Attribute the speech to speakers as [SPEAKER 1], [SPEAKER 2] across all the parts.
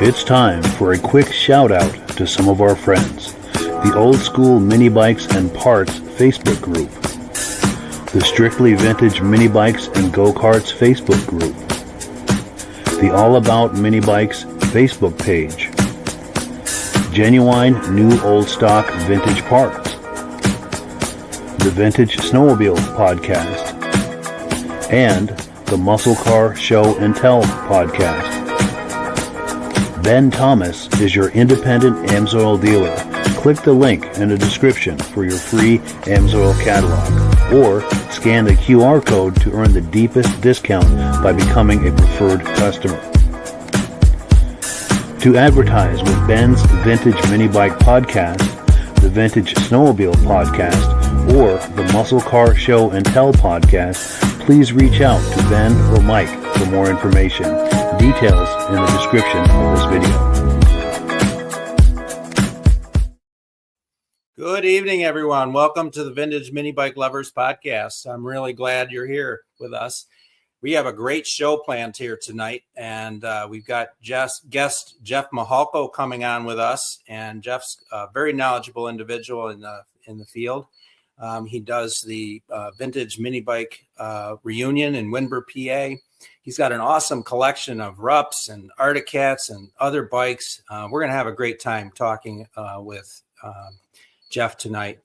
[SPEAKER 1] It's time for a quick shout out to some of our friends. The Old School Mini Bikes and Parts Facebook group. The Strictly Vintage Mini Bikes and Go-Karts Facebook group. The All About Mini Bikes Facebook page. Genuine New Old Stock Vintage Parts. The Vintage Snowmobile podcast. And the Muscle Car Show and Tell podcast. Ben Thomas is your independent Amsoil dealer. Click the link in the description for your free Amsoil catalog, or scan the QR code to earn the deepest discount by becoming a preferred customer. To advertise with Ben's Vintage Mini Bike podcast, the Vintage Snowmobile podcast, or the Muscle Car Show and Tell podcast, please reach out to Ben or Mike for more information. Details in the description of this video.
[SPEAKER 2] Good evening, everyone. Welcome to the Vintage Mini Bike Lovers podcast. I'm really glad you're here with us. We have a great show planned here tonight, and we've got guest Jeff Mihalko coming on with us, and Jeff's a very knowledgeable individual in the field. He does the Vintage Mini Bike Reunion in Windber, PA. He's got an awesome collection of Rups and Articats and other bikes. We're going to have a great time talking with Jeff tonight.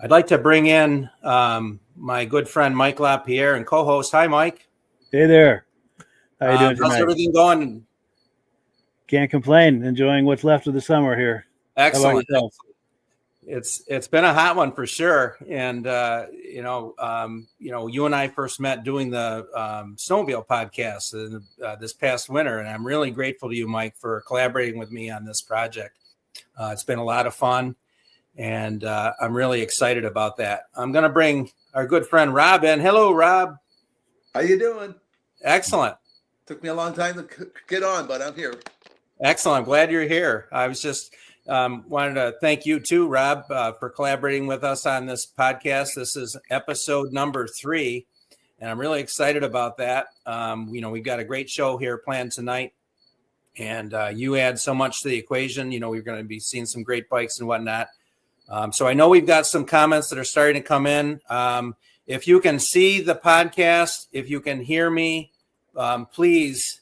[SPEAKER 2] I'd like to bring in my good friend Mike LaPierre and co-host. Hi, Mike.
[SPEAKER 1] Hey there. How you doing tonight?
[SPEAKER 2] How's everything going?
[SPEAKER 1] Can't complain. Enjoying what's left of the summer here.
[SPEAKER 2] Excellent. It's been a hot one for sure. And, you and I first met doing the Snowmobile podcast this past winter. And I'm really grateful to you, Mike, for collaborating with me on this project. It's been a lot of fun. And I'm really excited about that. I'm going to bring our good friend Rob in. Hello, Rob.
[SPEAKER 3] How you doing?
[SPEAKER 2] Excellent.
[SPEAKER 3] Took me a long time to get on, but I'm here.
[SPEAKER 2] Excellent. I'm glad you're here. I was just wanted to thank you too, Rob, for collaborating with us on this podcast. This is episode number 3, and I'm really excited about that. We've got a great show here planned tonight, and you add so much to the equation. We're going to be seeing some great bikes and whatnot. So I know we've got some comments that are starting to come in. If you can see the podcast, if you can hear me, please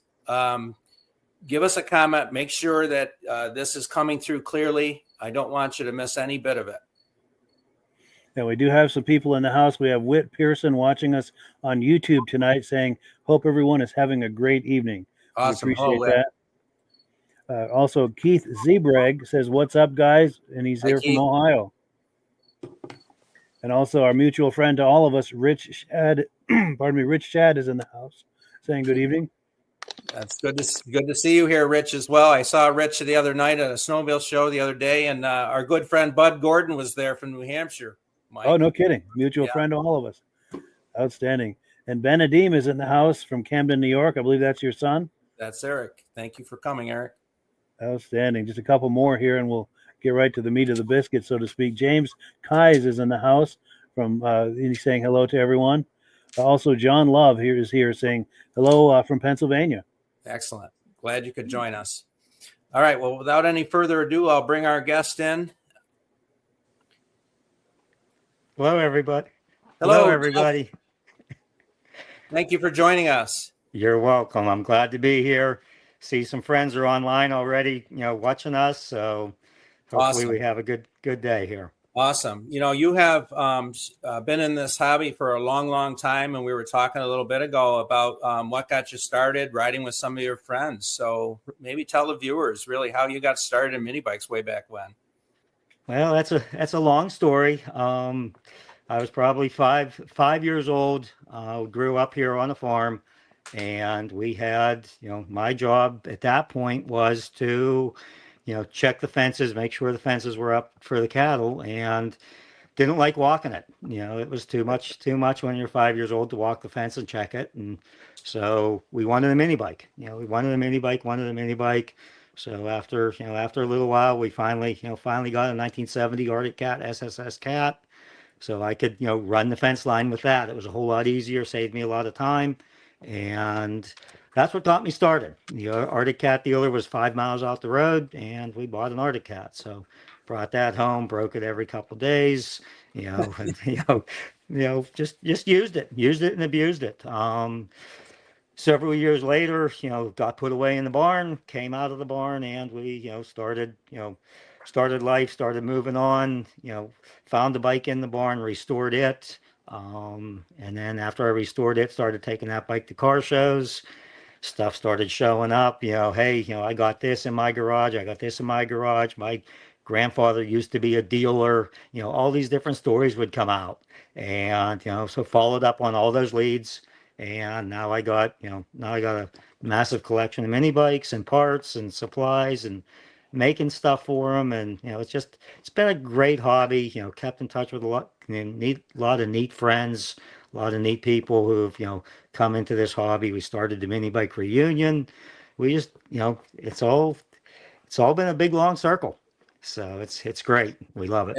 [SPEAKER 2] give us a comment. Make sure that this is coming through clearly. I don't want you to miss any bit of it.
[SPEAKER 1] Yeah, we do have some people in the house. We have Whit Pearson watching us on YouTube tonight saying, hope everyone is having a great evening.
[SPEAKER 2] Awesome.
[SPEAKER 1] We appreciate that. Also, Keith Zebreg says, what's up, guys? And he's here from Ohio. And also our mutual friend to all of us, Rich Shad, Rich Shad is in the house saying good evening.
[SPEAKER 2] That's good to see you here, Rich, as well. I saw Rich the other night at a snowmobile show the other day, and our good friend Bud Gordon was there from New Hampshire. Mike.
[SPEAKER 1] Oh, no kidding. Mutual friend to all of us. Outstanding. And Ben Adim is in the house from Camden, New York. I believe that's your son.
[SPEAKER 2] That's Eric. Thank you for coming, Eric.
[SPEAKER 1] Outstanding. Just a couple more here, and we'll get right to the meat of the biscuit, so to speak. James Kais is in the house from he's saying hello to everyone. Also, John Love is here saying hello from Pennsylvania.
[SPEAKER 2] Excellent. Glad you could join us. All right. Well, without any further ado, I'll bring our guest in.
[SPEAKER 4] Hello, everybody.
[SPEAKER 2] Hello,
[SPEAKER 4] everybody.
[SPEAKER 2] Thank you for joining us.
[SPEAKER 4] You're welcome. I'm glad to be here. See some friends are online already, watching us. So hopefully we have a good day here.
[SPEAKER 2] Awesome. You have been in this hobby for a long, long time. And we were talking a little bit ago about what got you started riding with some of your friends. So maybe tell the viewers really how you got started in mini bikes way back when.
[SPEAKER 4] Well, that's a long story. I was probably five years old. Grew up here on a farm, and we had, my job at that point was to check the fences, make sure the fences were up for the cattle, and didn't like walking it. It was too much when you're 5 years old to walk the fence and check it. And so we wanted a mini bike. We wanted a mini bike. So after a little while, we finally got a 1970 Arctic Cat SSS Cat. So I could, run the fence line with that. It was a whole lot easier, saved me a lot of time. And that's what got me started. The Arctic Cat dealer was 5 miles out the road, and we bought an Arctic Cat. So brought that home, broke it every couple of days, and just used it and abused it. Several years later, got put away in the barn, came out of the barn, and we, started life, started moving on, found the bike in the barn, restored it. And then after I restored it, started taking that bike to car shows. Stuff started showing up, hey, I got this in my garage. I got this in my garage. My grandfather used to be a dealer, all these different stories would come out. And, so followed up on all those leads. And now I got a massive collection of mini bikes and parts and supplies and making stuff for them. And, it's been a great hobby, kept in touch with a lot of neat friends, a lot of neat people who've, come into this hobby. We started the Minibike Reunion. We just, it's all been a big, long circle. So it's great. We love it.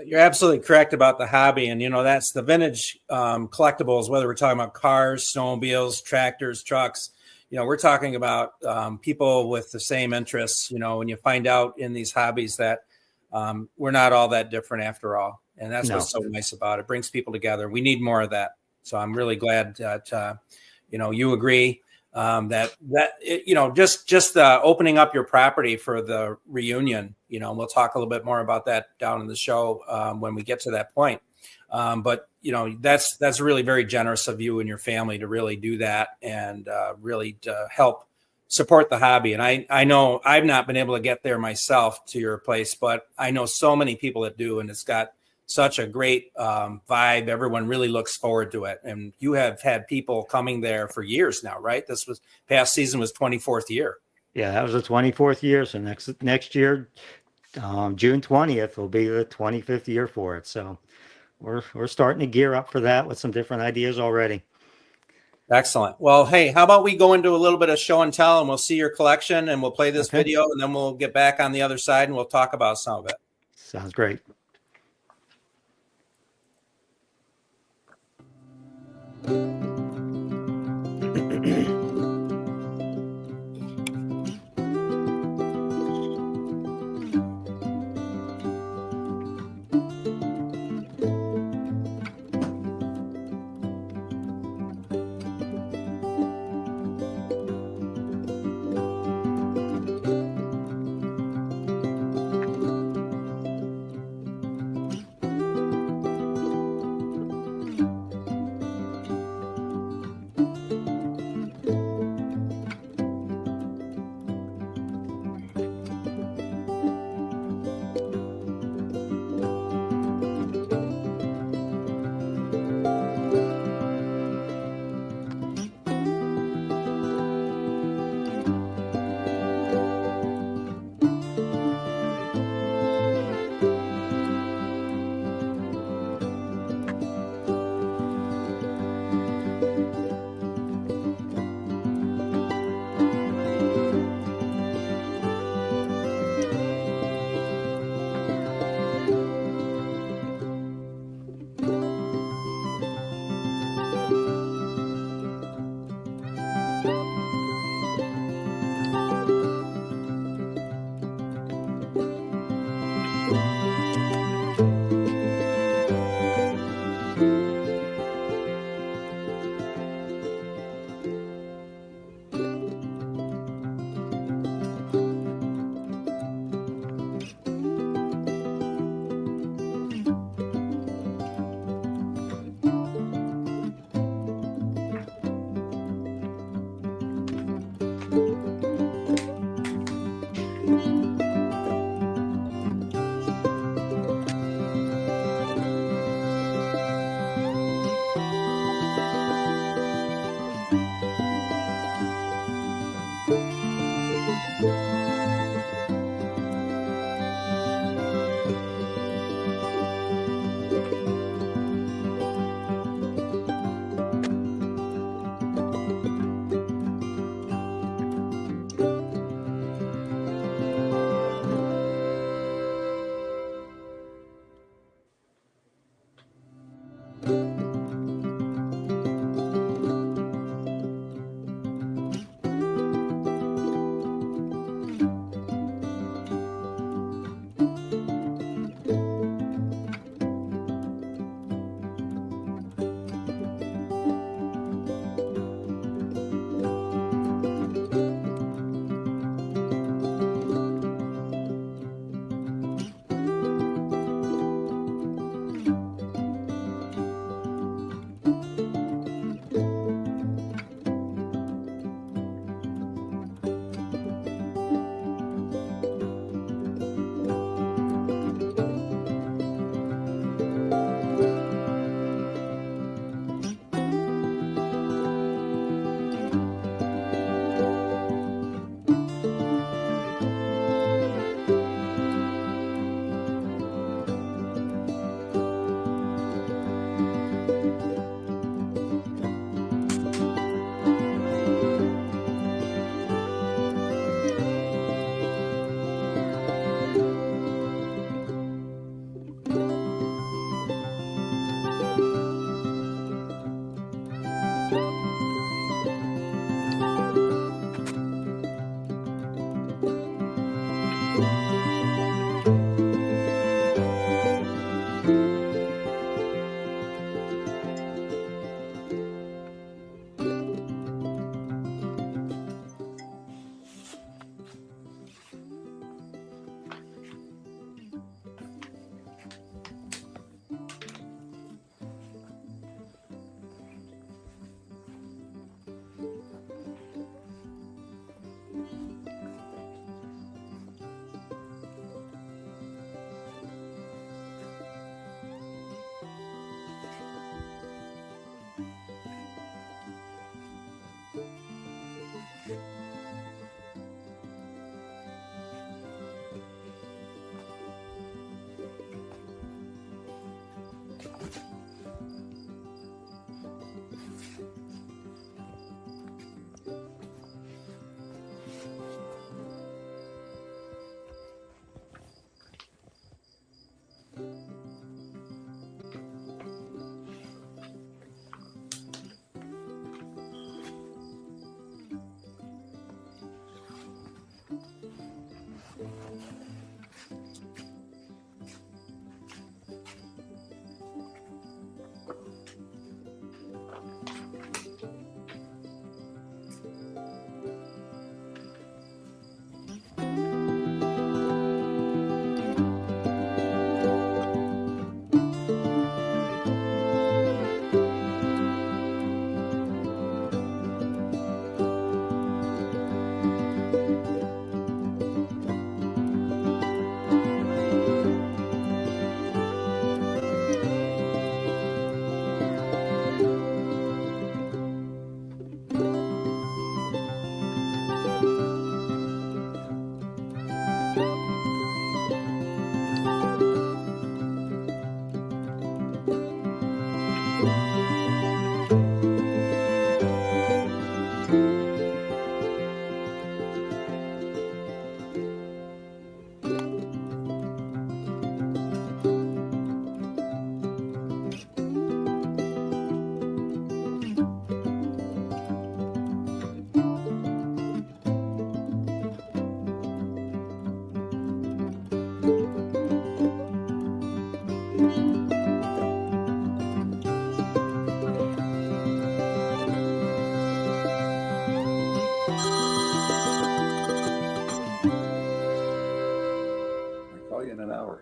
[SPEAKER 2] You're absolutely correct about the hobby. And, that's the vintage collectibles, whether we're talking about cars, snowmobiles, tractors, trucks, we're talking about people with the same interests, when you find out in these hobbies that we're not all that different after all. And that's what's so nice about it. It brings people together. We need more of that. So I'm really glad that, you agree just opening up your property for the reunion, we'll talk a little bit more about that down in the show when we get to that point. But that's really very generous of you and your family to really do that and really to help support the hobby. And I know I've not been able to get there myself to your place, but I know so many people that do, and it's got such a great vibe. Everyone really looks forward to it. And you have had people coming there for years now, right? Past season was 24th year.
[SPEAKER 4] Yeah, that was the 24th year. So next year, June 20th will be the 25th year for it. So we're starting to gear up for that with some different ideas already.
[SPEAKER 2] Excellent. Well, hey, how about we go into a little bit of show and tell, and we'll see your collection, and we'll play this video, and then we'll get back on the other side and we'll talk about some of it.
[SPEAKER 4] Sounds great.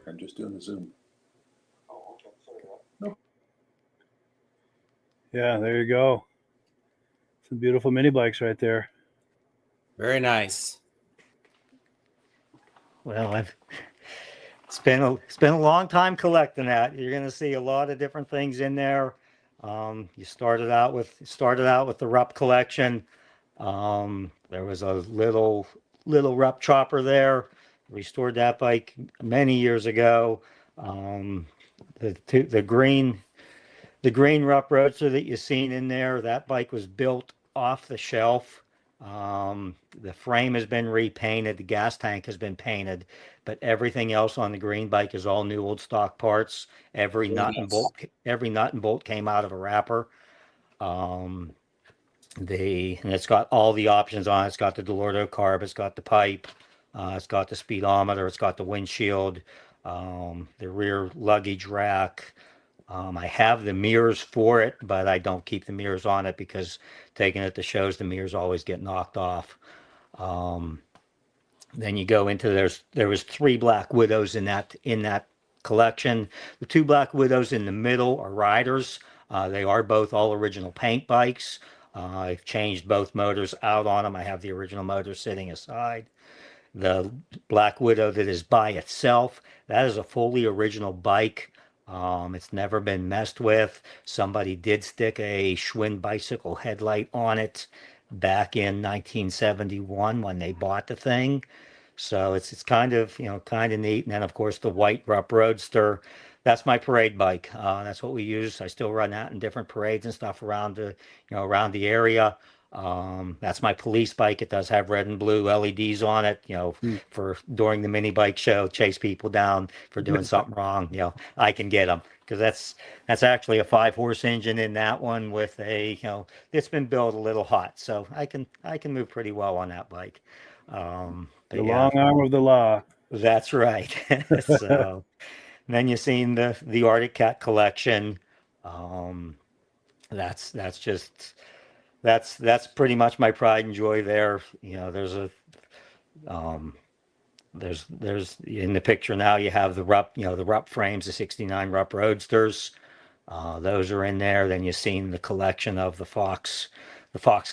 [SPEAKER 3] I'm just doing the Zoom.
[SPEAKER 1] Yeah, there you go. Some beautiful mini bikes right there.
[SPEAKER 2] Very nice.
[SPEAKER 4] Well, it's been a long time collecting that. You're going to see a lot of different things in there. You started out with the Rupp collection. There was a little Rupp chopper there. Restored that bike many years ago. The green Rupp Roadster that you've seen in there, that bike was built off the shelf. The frame has been repainted, the gas tank has been painted, but everything else on the green bike is all new old stock parts. Every
[SPEAKER 2] Very
[SPEAKER 4] nut and
[SPEAKER 2] nice.
[SPEAKER 4] bolt came out of a wrapper. And it's got all the options on it. It's got the Delorto carb, it's got the pipe, it's got the speedometer, it's got the windshield, the rear luggage rack. I have the mirrors for it, but I don't keep the mirrors on it because taking it to shows, the mirrors always get knocked off. Then you go into there was 3 Black Widows in that collection. The 2 Black Widows in the middle are riders. They are both all original paint bikes. I've changed both motors out on them. I have the original motor sitting aside. The Black Widow that is by itself, that is a fully original bike. It's never been messed with. Somebody did stick a Schwinn bicycle headlight on it back in 1971 when they bought the thing. So it's kind of neat. And then of course the white Rupp Roadster, that's my parade bike. That's what we use. I still run that in different parades and stuff around the area. That's my police bike. It does have red and blue LEDs on it, for during the mini bike show, chase people down for doing something wrong. I can get them because that's actually a 5-horse engine in that one with it's been built a little hot, so I can move pretty well on that bike.
[SPEAKER 1] The long arm of the law.
[SPEAKER 4] That's right. So then you've seen the Arctic Cat collection. That's pretty much my pride and joy there. There's in the picture now you have the Rupp frames, the 69 Rupp Roadsters. Those are in there. Then you've seen the collection of the Fox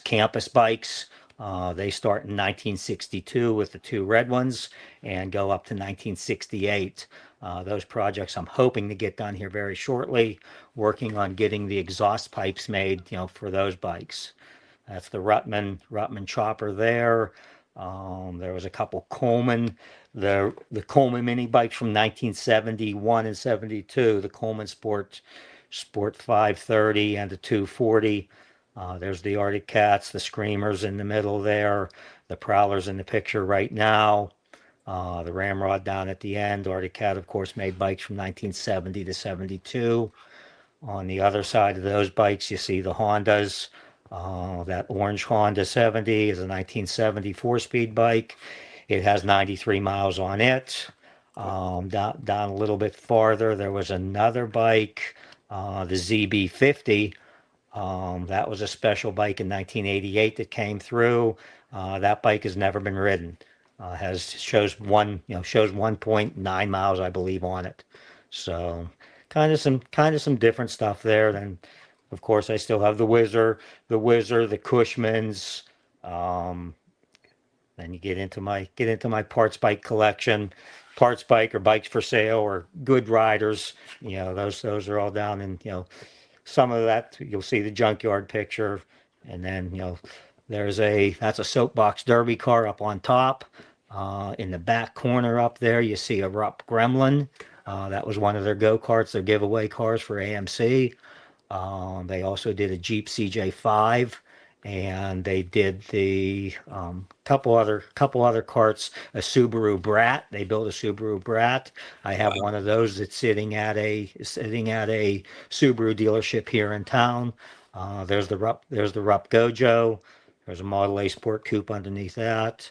[SPEAKER 4] campus bikes. They start in 1962 with the 2 red ones and go up to 1968. Those projects I'm hoping to get done here very shortly, working on getting the exhaust pipes made, for those bikes. That's the Ruttman chopper there. There was a couple Coleman, the Coleman mini bikes from 1971 and 72, the Coleman Sport 530 and the 240. There's the Arctic Cats, the Screamers in the middle there, the Prowlers in the picture right now, the Ramrod down at the end. Arctic Cat, of course, made bikes from 1970 to 72. On the other side of those bikes, you see the Hondas. That orange Honda 70 is a 1970 4-speed bike. It has 93 miles on it. Down a little bit farther, there was another bike, the ZB50. That was a special bike in 1988 that came through. That bike has never been ridden. Shows 1.9 miles, I believe, on it. So kind of some different stuff there. Then, of course, I still have the Whizzer, the Cushmans. Then you get into my parts bike collection. Parts bike or bikes for sale or good riders. Those are all down in some of that. You'll see the junkyard picture, and then that's a soapbox derby car up on top. In the back corner up there, you see a Rupp Gremlin. That was one of their go-karts, their giveaway cars for AMC. They also did a Jeep CJ5, and they did the couple other carts. A Subaru Brat. They built a Subaru Brat. I have one of those that's sitting at a Subaru dealership here in town. There's the Rupp Gojo. There's a Model A Sport Coupe underneath that.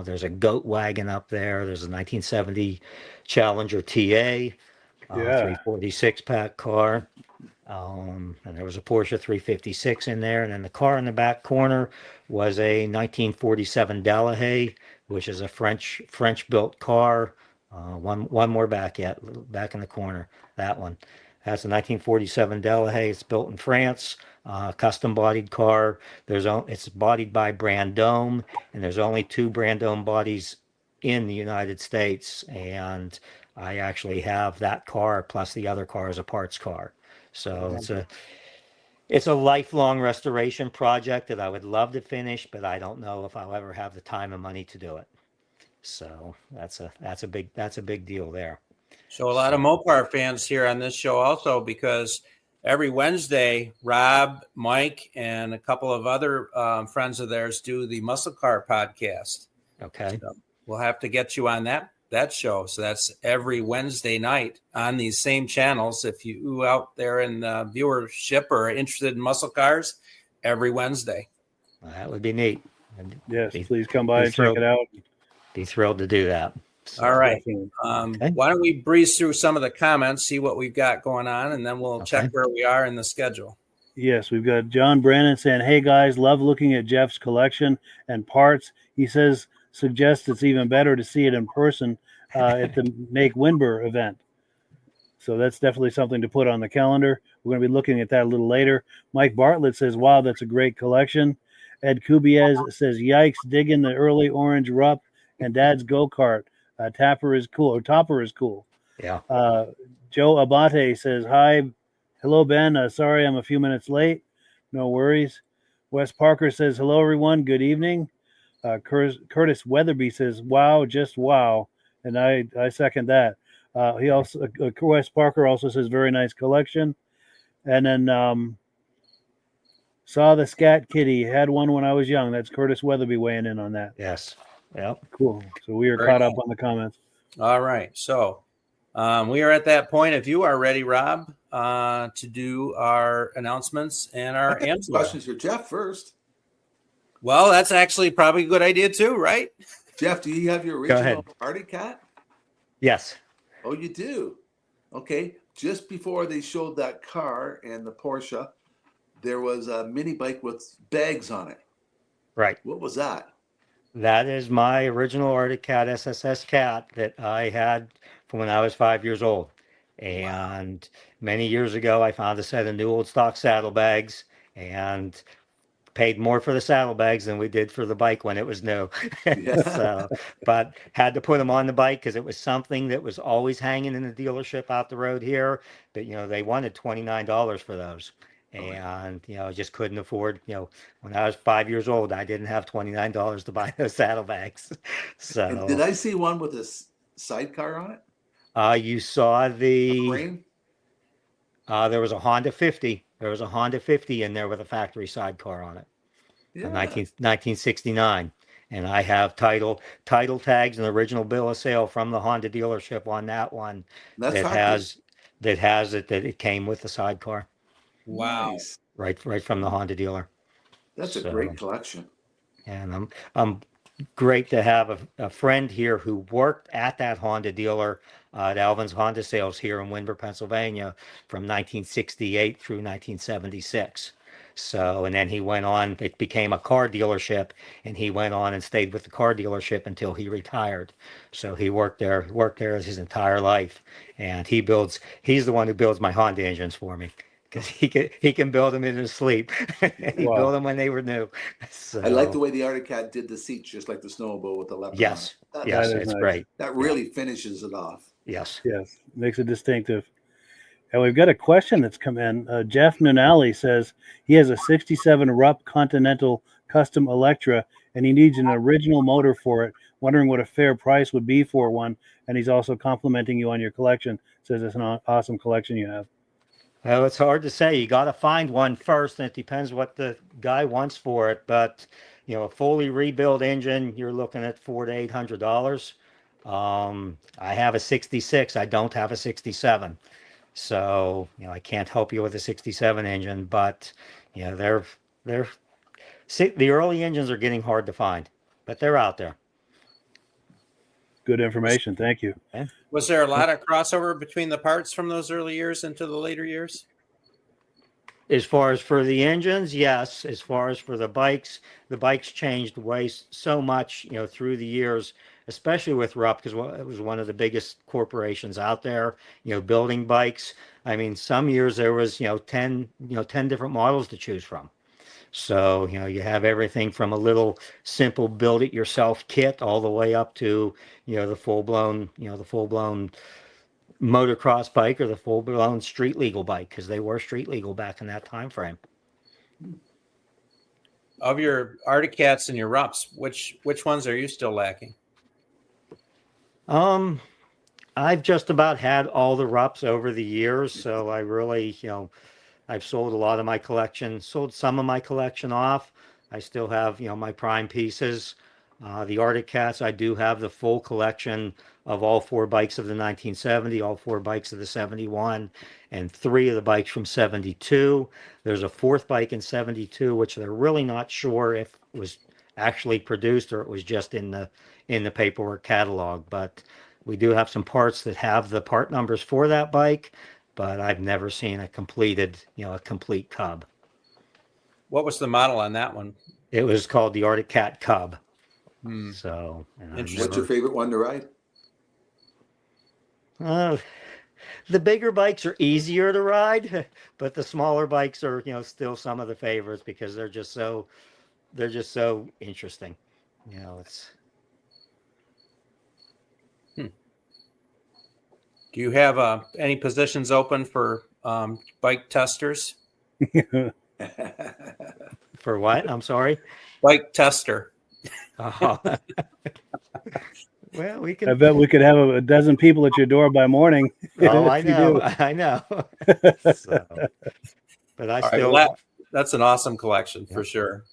[SPEAKER 4] There's a Goat Wagon up there. There's a 1970 Challenger TA, 346 pack car. And there was a Porsche 356 in there. And then the car in the back corner was a 1947 Delahaye, which is a French built car. One more back yet, back in the corner. That one. That's a 1947 Delahaye. It's built in France. Custom bodied car. It's bodied by Brandome, and there's only two Brandome bodies in the United States. And I actually have that car plus the other car as a parts car. So it's a lifelong restoration project that I would love to finish, but I don't know if I'll ever have the time and money to do it. So that's a big deal there.
[SPEAKER 2] So a lot of Mopar fans here on this show also, because every Wednesday, Rob, Mike, and a couple of other friends of theirs do the Muscle Car podcast.
[SPEAKER 4] Okay.
[SPEAKER 2] So we'll have to get you on that show. So that's every Wednesday night on these same channels. If you out there in viewership or are interested in muscle cars, every Wednesday.
[SPEAKER 4] Well, that would be neat.
[SPEAKER 1] Yes, please come by and check it out.
[SPEAKER 4] Be thrilled to do that. So,
[SPEAKER 2] all right.
[SPEAKER 4] Okay.
[SPEAKER 2] Why don't we breeze through some of the comments, see what we've got going on, and then we'll check where we are in the schedule.
[SPEAKER 1] Yes, we've got John Brandon saying, "Hey guys, love looking at Jeff's collection and parts." He suggests it's even better to see it in person at the Make Windber event. So that's definitely something to put on the calendar. We're going to be looking at that a little later. Mike Bartlett says, "Wow, that's a great collection." Ed Kubiez says, "Yikes, dig in the early orange Rupp and Dad's go-kart. Topper is cool."
[SPEAKER 4] Yeah.
[SPEAKER 1] Joe Abate says, "Hi. Hello, Ben. Sorry I'm a few minutes late. No worries." Wes Parker says, "Hello, everyone. Good evening." Curtis Weatherby says, "Wow, just wow." And I second that. Wes Parker also says, "Very nice collection." And then saw the Scat Kitty. Had one when I was young. That's Curtis Weatherby weighing in on that.
[SPEAKER 4] Yes. Yep.
[SPEAKER 1] Cool. So we are caught up on the comments.
[SPEAKER 2] All right. So we are at that point. If you are ready, Rob, to do our announcements and our Amsoil.
[SPEAKER 3] Questions for Jeff first.
[SPEAKER 2] Well, that's actually probably a good idea too, right?
[SPEAKER 3] Jeff, do you have your
[SPEAKER 4] Go ahead.
[SPEAKER 3] original Arctic Cat?
[SPEAKER 4] Yes.
[SPEAKER 3] Oh, you do? Okay. Just before they showed that car and the Porsche, there was a mini bike with bags on it.
[SPEAKER 4] Right.
[SPEAKER 3] What was that?
[SPEAKER 4] That is my original Arctic Cat SSS Cat that I had from when I was 5 years old. And many years ago, I found a set of new old stock saddlebags and paid more for the saddlebags than we did for the bike when it was new. So, but had to put them on the bike because it was something that was always hanging in the dealership out the road here. But, they wanted $29 for those. And, I just couldn't afford, when I was 5 years old, I didn't have $29 to buy those saddlebags. So
[SPEAKER 3] And did I see one with a sidecar on it?
[SPEAKER 4] you saw the
[SPEAKER 3] Frame?
[SPEAKER 4] there was a Honda 50. There was a Honda 50 in there with a factory sidecar on it.
[SPEAKER 3] Yeah.
[SPEAKER 4] 1969. And I have title tags and original bill of sale from the Honda dealership on that one.
[SPEAKER 3] That's
[SPEAKER 4] that has it that it came with the sidecar.
[SPEAKER 2] Wow.
[SPEAKER 3] Nice.
[SPEAKER 4] Right from the Honda dealer.
[SPEAKER 3] That's a great collection.
[SPEAKER 4] And I'm great to have a friend here who worked at that Honda dealer at Alvin's Honda Sales here in Windber, Pennsylvania from 1968 through 1976. So, and then he went on, it became a car dealership, and he went on and stayed with the car dealership until he retired. So he worked there his entire life. And he's the one who builds my Honda engines for me. Because he can build them in his sleep. He built them when they were new. So,
[SPEAKER 3] I like the way the Arctic Cat did the seats, just like the Snowmobile with the leopard.
[SPEAKER 4] Yes,
[SPEAKER 3] on it.
[SPEAKER 4] yes,
[SPEAKER 1] is
[SPEAKER 4] it's
[SPEAKER 1] nice.
[SPEAKER 4] great.
[SPEAKER 3] That really finishes it off.
[SPEAKER 4] Yes.
[SPEAKER 1] Yes, makes it distinctive. And we've got a question that's come in. Jeff Nunali says he has a 67 Rupp Continental Custom Electra, and he needs an original motor for it. Wondering what a fair price would be for one. And he's also complimenting you on your collection. Says it's an awesome collection you have.
[SPEAKER 4] Well, it's hard to say. You got to find one first, and it depends what the guy wants for it. But a fully rebuilt engine, you're looking at $400 to $800. I have a 66. I don't have a 67. So, I can't help you with a 67 engine, but, the early engines are getting hard to find, but they're out there.
[SPEAKER 1] Good information. Thank you.
[SPEAKER 4] Okay.
[SPEAKER 2] Was there a lot of crossover between the parts from those early years into the later years?
[SPEAKER 4] As far as for the engines, yes. As far as for the bikes changed so much, through the years, especially with Rupp, because it was one of the biggest corporations out there, building bikes. I mean, some years there was, 10 different models to choose from. So, you have everything from a little simple build it yourself kit all the way up to, the full blown motocross bike or the full blown street legal bike, because they were street legal back in that time frame.
[SPEAKER 2] Of your Arctic Cats and your Rupps, which ones are you still lacking?
[SPEAKER 4] I've just about had all the Rupps over the years, so I really, I've sold a lot of my collection, sold some of my collection off. I still have, my prime pieces. The Arctic Cats, I do have the full collection of all 4 bikes of the 1970, all 4 bikes of the 71, and 3 of the bikes from 72. There's a 4th bike in 72, which they're really not sure if it was actually produced or it was just in the paperwork catalog. But we do have some parts that have the part numbers for that bike, but I've never seen a complete Cub.
[SPEAKER 2] What was the model on that one?
[SPEAKER 4] It was called the Arctic Cat Cub. So,
[SPEAKER 3] what's your favorite one to ride?
[SPEAKER 4] The bigger bikes are easier to ride, but the smaller bikes are, still some of the favorites because they're just so interesting. It's.
[SPEAKER 2] Do you have any positions open for bike testers?
[SPEAKER 4] For what? I'm sorry.
[SPEAKER 2] Bike tester.
[SPEAKER 4] Oh. Well, we can.
[SPEAKER 1] I bet we could have a dozen people at your door by morning.
[SPEAKER 4] Oh, I know. So, but I still.
[SPEAKER 2] Right, well, that's an awesome collection for sure.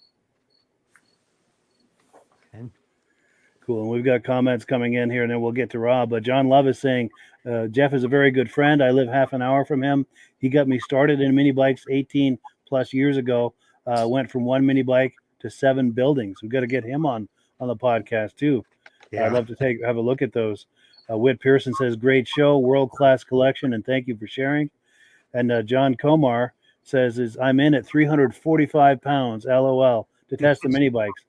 [SPEAKER 4] Okay.
[SPEAKER 1] Cool. And we've got comments coming in here, and then we'll get to Rob. But John Love is saying, Jeff is a very good friend. I live half an hour from him. He got me started in mini bikes 18 plus years ago. Went from 1 mini bike to 7 buildings. We've got to get him on the podcast too. Yeah. I'd love to have a look at those. Whit Pearson says, great show, world-class collection, and thank you for sharing. And John Komar says, I'm in at 345 pounds, LOL, to test the mini bikes.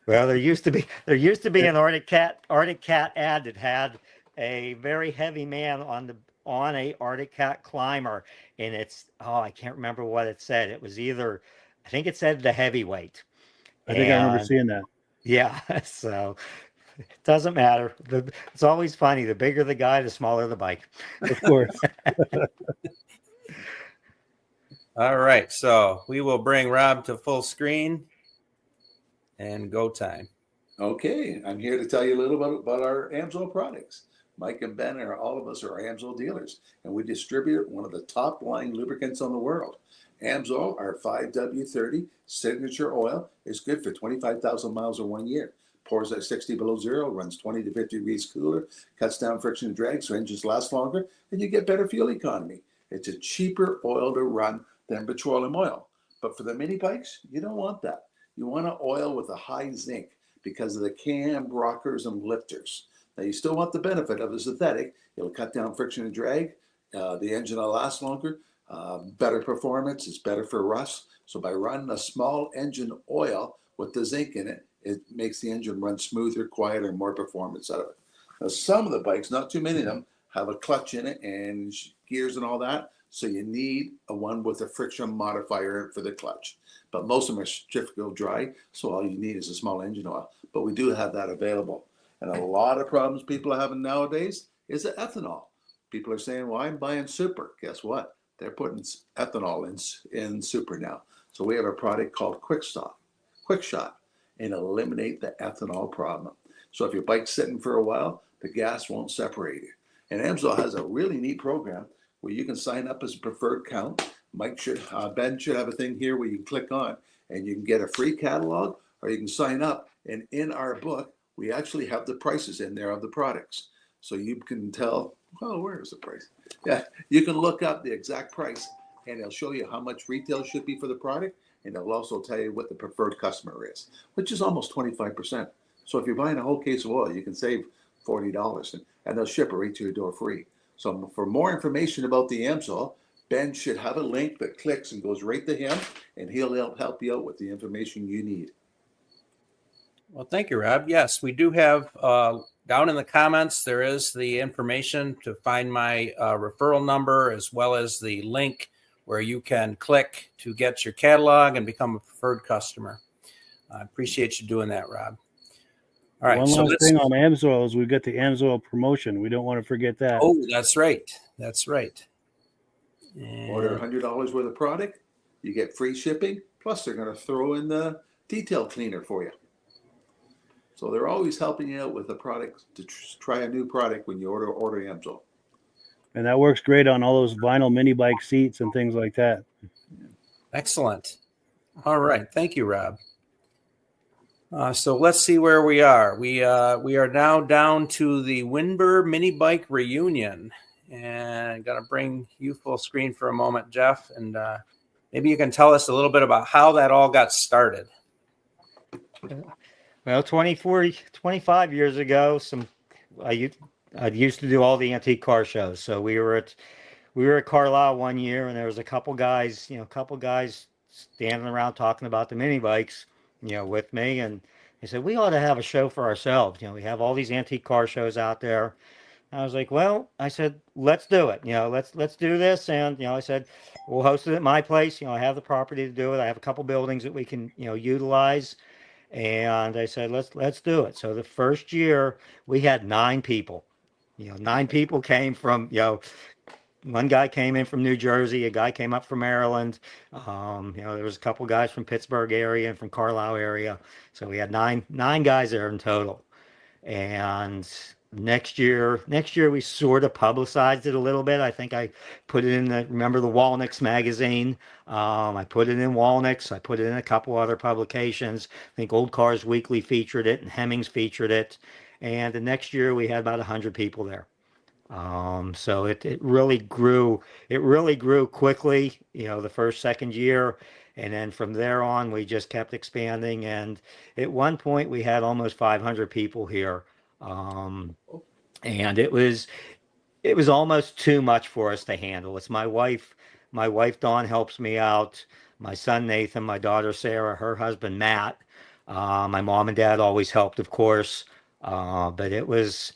[SPEAKER 4] Well, there used to be an Arctic Cat ad that had a very heavy man on a Arctic Cat climber, and I can't remember what it said. It was I think it said the heavyweight.
[SPEAKER 1] I think I remember seeing that.
[SPEAKER 4] Yeah, so it doesn't matter. It's always funny. The bigger the guy, the smaller the bike.
[SPEAKER 1] Of course.
[SPEAKER 2] All right, so we will bring Rob to full screen and go time.
[SPEAKER 3] Okay, I'm here to tell you a little bit about our Amsoil products. Mike and Ben all of us are Amsoil dealers, and we distribute one of the top line lubricants on the world. Amsoil, our 5W30 signature oil, is good for 25,000 miles or 1 year. Pours at 60 below zero, runs 20 to 50 degrees cooler, cuts down friction and drag so engines last longer, and you get better fuel economy. It's a cheaper oil to run than petroleum oil. But for the mini bikes, you don't want that. You want an oil with a high zinc because of the cam, rockers, and lifters. Now, you still want the benefit of the synthetic. It'll cut down friction and drag. The engine will last longer. Better performance. It's better for rust. So by running a small engine oil with the zinc in it, it makes the engine run smoother, quieter, and more performance out of it. Now, some of the bikes, not too many of them, have a clutch in it and gears and all that. So you need a one with a friction modifier for the clutch. But most of them are centrifugal dry, so all you need is a small engine oil. But we do have that available. And a lot of problems people are having nowadays is the ethanol. People are saying, well, I'm buying super. Guess what? They're putting ethanol in super now. So we have a product called Quick Shot, and eliminate the ethanol problem. So if your bike's sitting for a while, the gas won't separate it. And Amsoil has a really neat program where you can sign up as a preferred account. Ben should have a thing here where you can click on and you can get a free catalog, or you can sign up. And in our book, we actually have the prices in there of the products. So you can tell, oh, where is the price? Yeah, you can look up the exact price and it'll show you how much retail should be for the product. And it'll also tell you what the preferred customer is, which is almost 25%. So if you're buying a whole case of oil, you can save $40 and they'll ship it right to your door free. So for more information about the Amsoil, Ben should have a link that clicks and goes right to him, and he'll help you out with the information you need.
[SPEAKER 2] Well, thank you, Rob. Yes, we do have down in the comments, there is the information to find my referral number, as well as the link where you can click to get your catalog and become a preferred customer. I appreciate you doing that, Rob. All right.
[SPEAKER 1] One last thing on Amsoil is we've got the Amsoil promotion. We don't want to forget that.
[SPEAKER 2] Oh, that's right. That's right.
[SPEAKER 3] Order $100 worth of product, you get free shipping, plus they're going to throw in the detail cleaner for you. So they're always helping you out with a product to try a new product when you order Amsoil.
[SPEAKER 1] And that works great on all those vinyl mini bike seats and things like that.
[SPEAKER 2] Excellent. All right. Thank you, Rob. So let's see where we are. We are now down to the Windber Minibike Reunion. And I'm going to bring you full screen for a moment, Jeff. And maybe you can tell us a little bit about how that all got started.
[SPEAKER 4] Well, 25 years ago, I used to do all the antique car shows. So we were at Carlisle one year, and there was a couple guys standing around talking about the mini bikes, with me, and they said we ought to have a show for ourselves. We have all these antique car shows out there. I was like, well, I said, let's do it. Let's do this. And I said, we'll host it at my place. I have the property to do it. I have a couple buildings that we can utilize. And I said, let's do it. So the first year we had 9 people. 9 people came from, one guy came in from New Jersey, a guy came up from Maryland. There was a couple guys from Pittsburgh area and from Carlisle area. So we had nine guys there in total. And next year we sort of publicized it a little bit. I think I put it in remember the Walnix magazine. I put it in Walnix. I put it in a couple other publications. I think Old Cars Weekly featured it and Hemmings featured it. And the next year we had about 100 people there. So it really grew. It really grew quickly, the second year. And then from there on, we just kept expanding. And at one point we had almost 500 people here. And it was almost too much for us to handle. It's my wife Dawn helps me out, my son Nathan, my daughter Sarah, her husband Matt. My mom and dad always helped, of course. But it was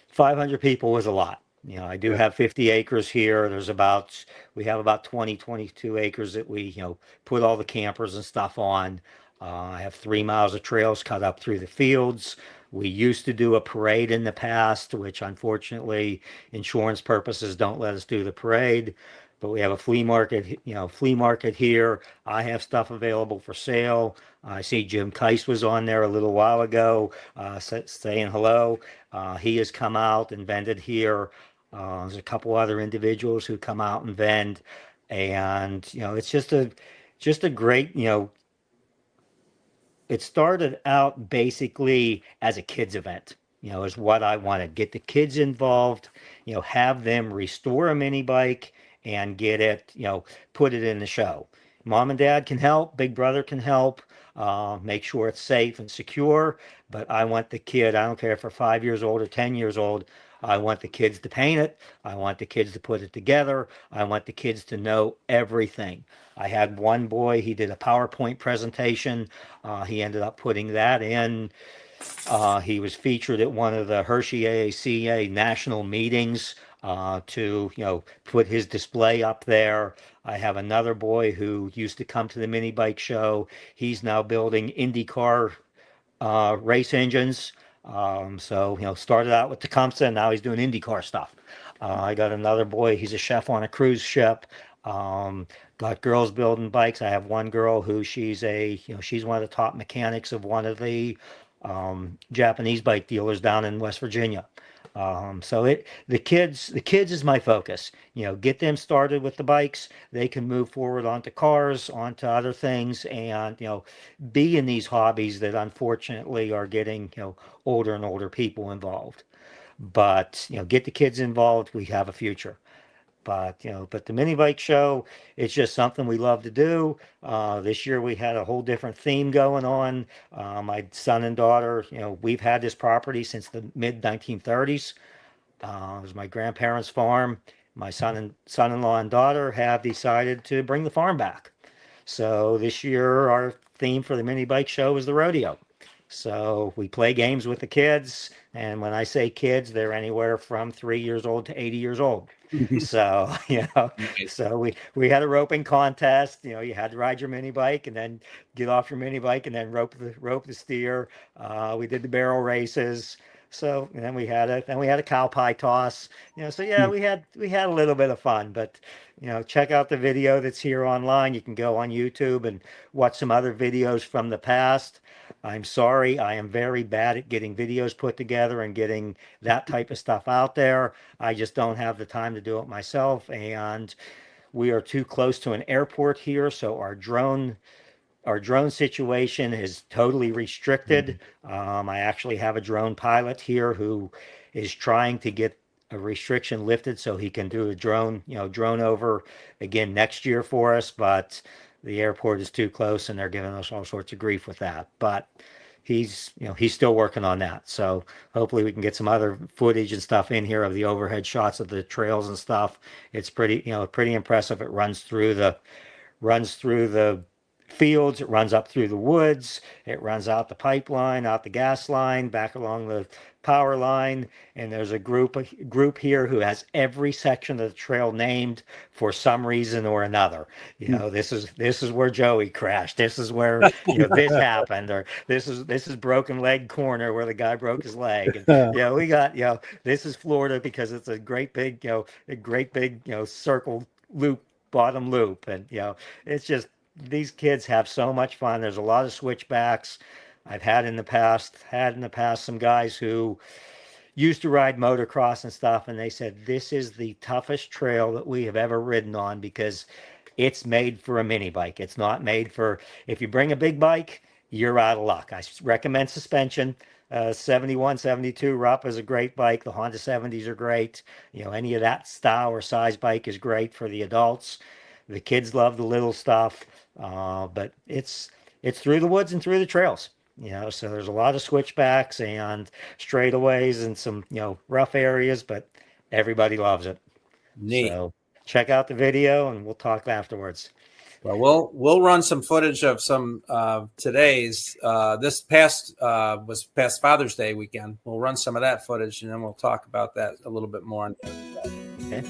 [SPEAKER 4] 500 people was a lot. I do have 50 acres here. We have about 22 acres that we, put all the campers and stuff on. I have 3 miles of trails cut up through the fields. We used to do a parade in the past, which unfortunately insurance purposes don't let us do the parade. But we have a flea market here. I have stuff available for sale. I see Jim Keiss was on there a little while ago, saying hello. He has come out and vended here. There's a couple other individuals who come out and vend, and it's just a great. It started out basically as a kids event. Is what I wanted. Get the kids involved. Have them restore a mini bike and get it, put it in the show. Mom and dad can help. Big brother can help. Make sure it's safe and secure. But I want the kid, I don't care if they're 5 years old or 10 years old, I want the kids to paint it. I want the kids to put it together. I want the kids to know everything. I had one boy, he did a PowerPoint presentation. He ended up putting that in. He was featured at one of the Hershey AACA national meetings to, put his display up there. I have another boy who used to come to the mini bike show. He's now building IndyCar race engines. Started out with Tecumseh, and now he's doing IndyCar stuff. I got another boy, he's a chef on a cruise ship. Got girls building bikes. I have one girl who she's one of the top mechanics of one of the Japanese bike dealers down in West Virginia. The kids is my focus. Get them started with the bikes. They can move forward onto cars, onto other things, and be in these hobbies that unfortunately are getting older and older people involved. But get the kids involved. We have a future. But the mini bike show, it's just something we love to do. This year we had a whole different theme going on. My son and daughter, we've had this property since the mid 1930s. It was my grandparents' farm, my son-in-law and daughter have decided to bring the farm back. So this year, our theme for the mini bike show is the rodeo. So we play games with the kids, and when I say kids, they're anywhere from 3 years old to 80 years old. So,
[SPEAKER 2] Nice.
[SPEAKER 4] so we had a roping contest. You had to ride your mini bike and then get off your mini bike and then rope the steer. We did the barrel races. So and then we had a cow pie toss. So yeah, we had a little bit of fun, but check out the video that's here online. You can go on YouTube and watch some other videos from the past. I'm sorry, I am very bad at getting videos put together and getting that type of stuff out there. I just don't have the time to do it myself, and we are too close to an airport here, so our drone situation is totally restricted. I actually have a drone pilot here who is trying to get a restriction lifted so he can do a drone over again next year for us, but the airport is too close and they're giving us all sorts of grief with that. But he's still working on that. So hopefully we can get some other footage and stuff in here of the overhead shots of the trails and stuff. It's pretty impressive. It runs through the fields, it runs up through the woods, it runs out the pipeline, out the gas line, back along the power line, and there's a group here who has every section of the trail named for some reason or another. This is where Joey crashed. This is where this happened, or this is broken leg corner where the guy broke his leg. And we got this is Florida because it's a great big circle loop, bottom loop, and it's just these kids have so much fun. There's a lot of switchbacks. I've had in the past some guys who used to ride motocross and stuff, and they said this is the toughest trail that we have ever ridden on because it's made for a mini bike. It's not made for, if you bring a big bike, you're out of luck. I recommend suspension. 71, 72 Rupp is a great bike. The Honda 70s are great. Any of that style or size bike is great for the adults. The kids love the little stuff, but it's through the woods and through the trails. So there's a lot of switchbacks and straightaways and some rough areas, but everybody loves it.
[SPEAKER 2] Neat.
[SPEAKER 4] So check out the video and we'll talk afterwards.
[SPEAKER 2] Well, we'll run some footage of some today's. This was past Father's Day weekend. We'll run some of that footage and then we'll talk about that a little bit more.
[SPEAKER 4] Okay.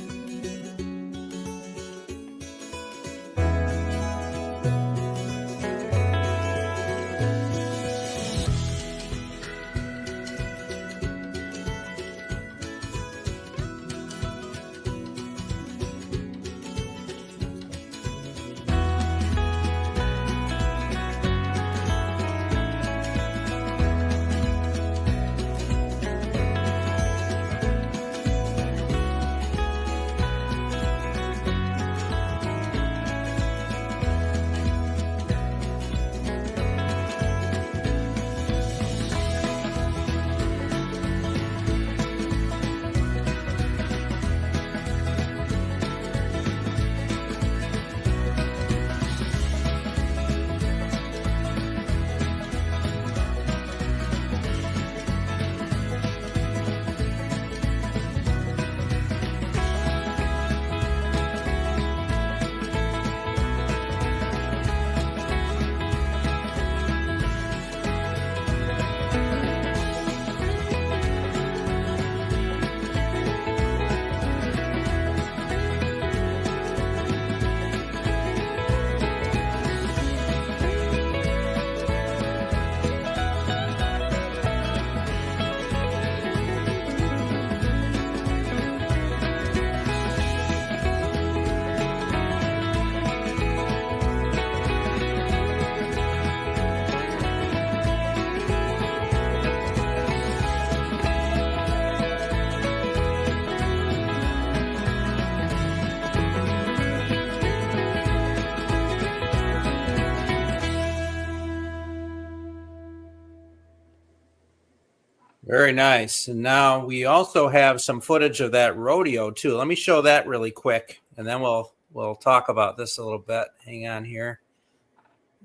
[SPEAKER 2] Very nice. And now we also have some footage of that rodeo too. Let me show that really quick, and then we'll talk about this a little bit. Hang on here.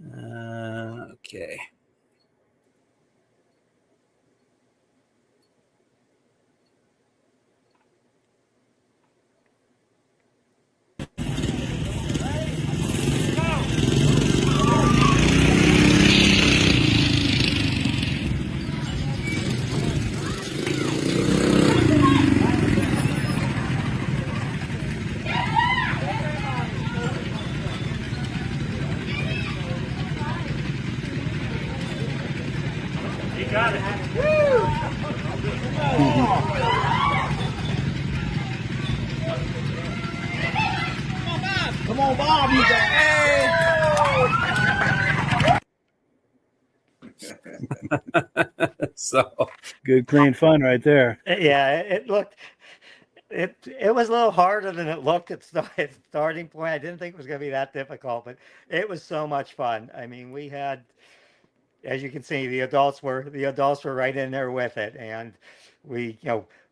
[SPEAKER 2] Okay.
[SPEAKER 5] got it. Come on, Bob, you got it.
[SPEAKER 2] So
[SPEAKER 1] Good, clean fun right there.
[SPEAKER 4] Yeah, it looked it was a little harder than it looked at starting point. I didn't think it was going to be that difficult, but it was so much fun. I mean, we had, as you can see, the adults were right in there with it, and we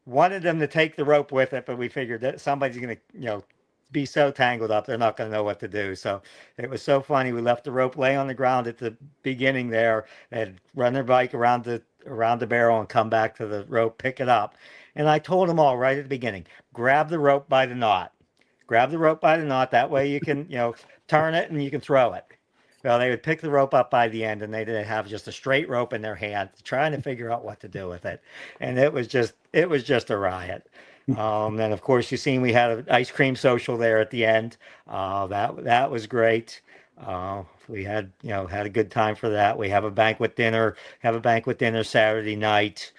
[SPEAKER 4] wanted them to take the rope with it, but we figured that somebody's going to be so tangled up they're not going to know what to do. So it was so funny. We left the rope lay on the ground at the beginning there, and run their bike around the barrel and come back to the rope, pick it up. And I told them all right at the beginning, grab the rope by the knot. Grab the rope by the knot. That way you can, turn it and you can throw it. Well, they would pick the rope up by the end, and they'd have just a straight rope in their hand, trying to figure out what to do with it. And it was just a riot. Then of course you seen we had an ice cream social there at the end. That was great. We had a good time for that. We have a banquet dinner Saturday night.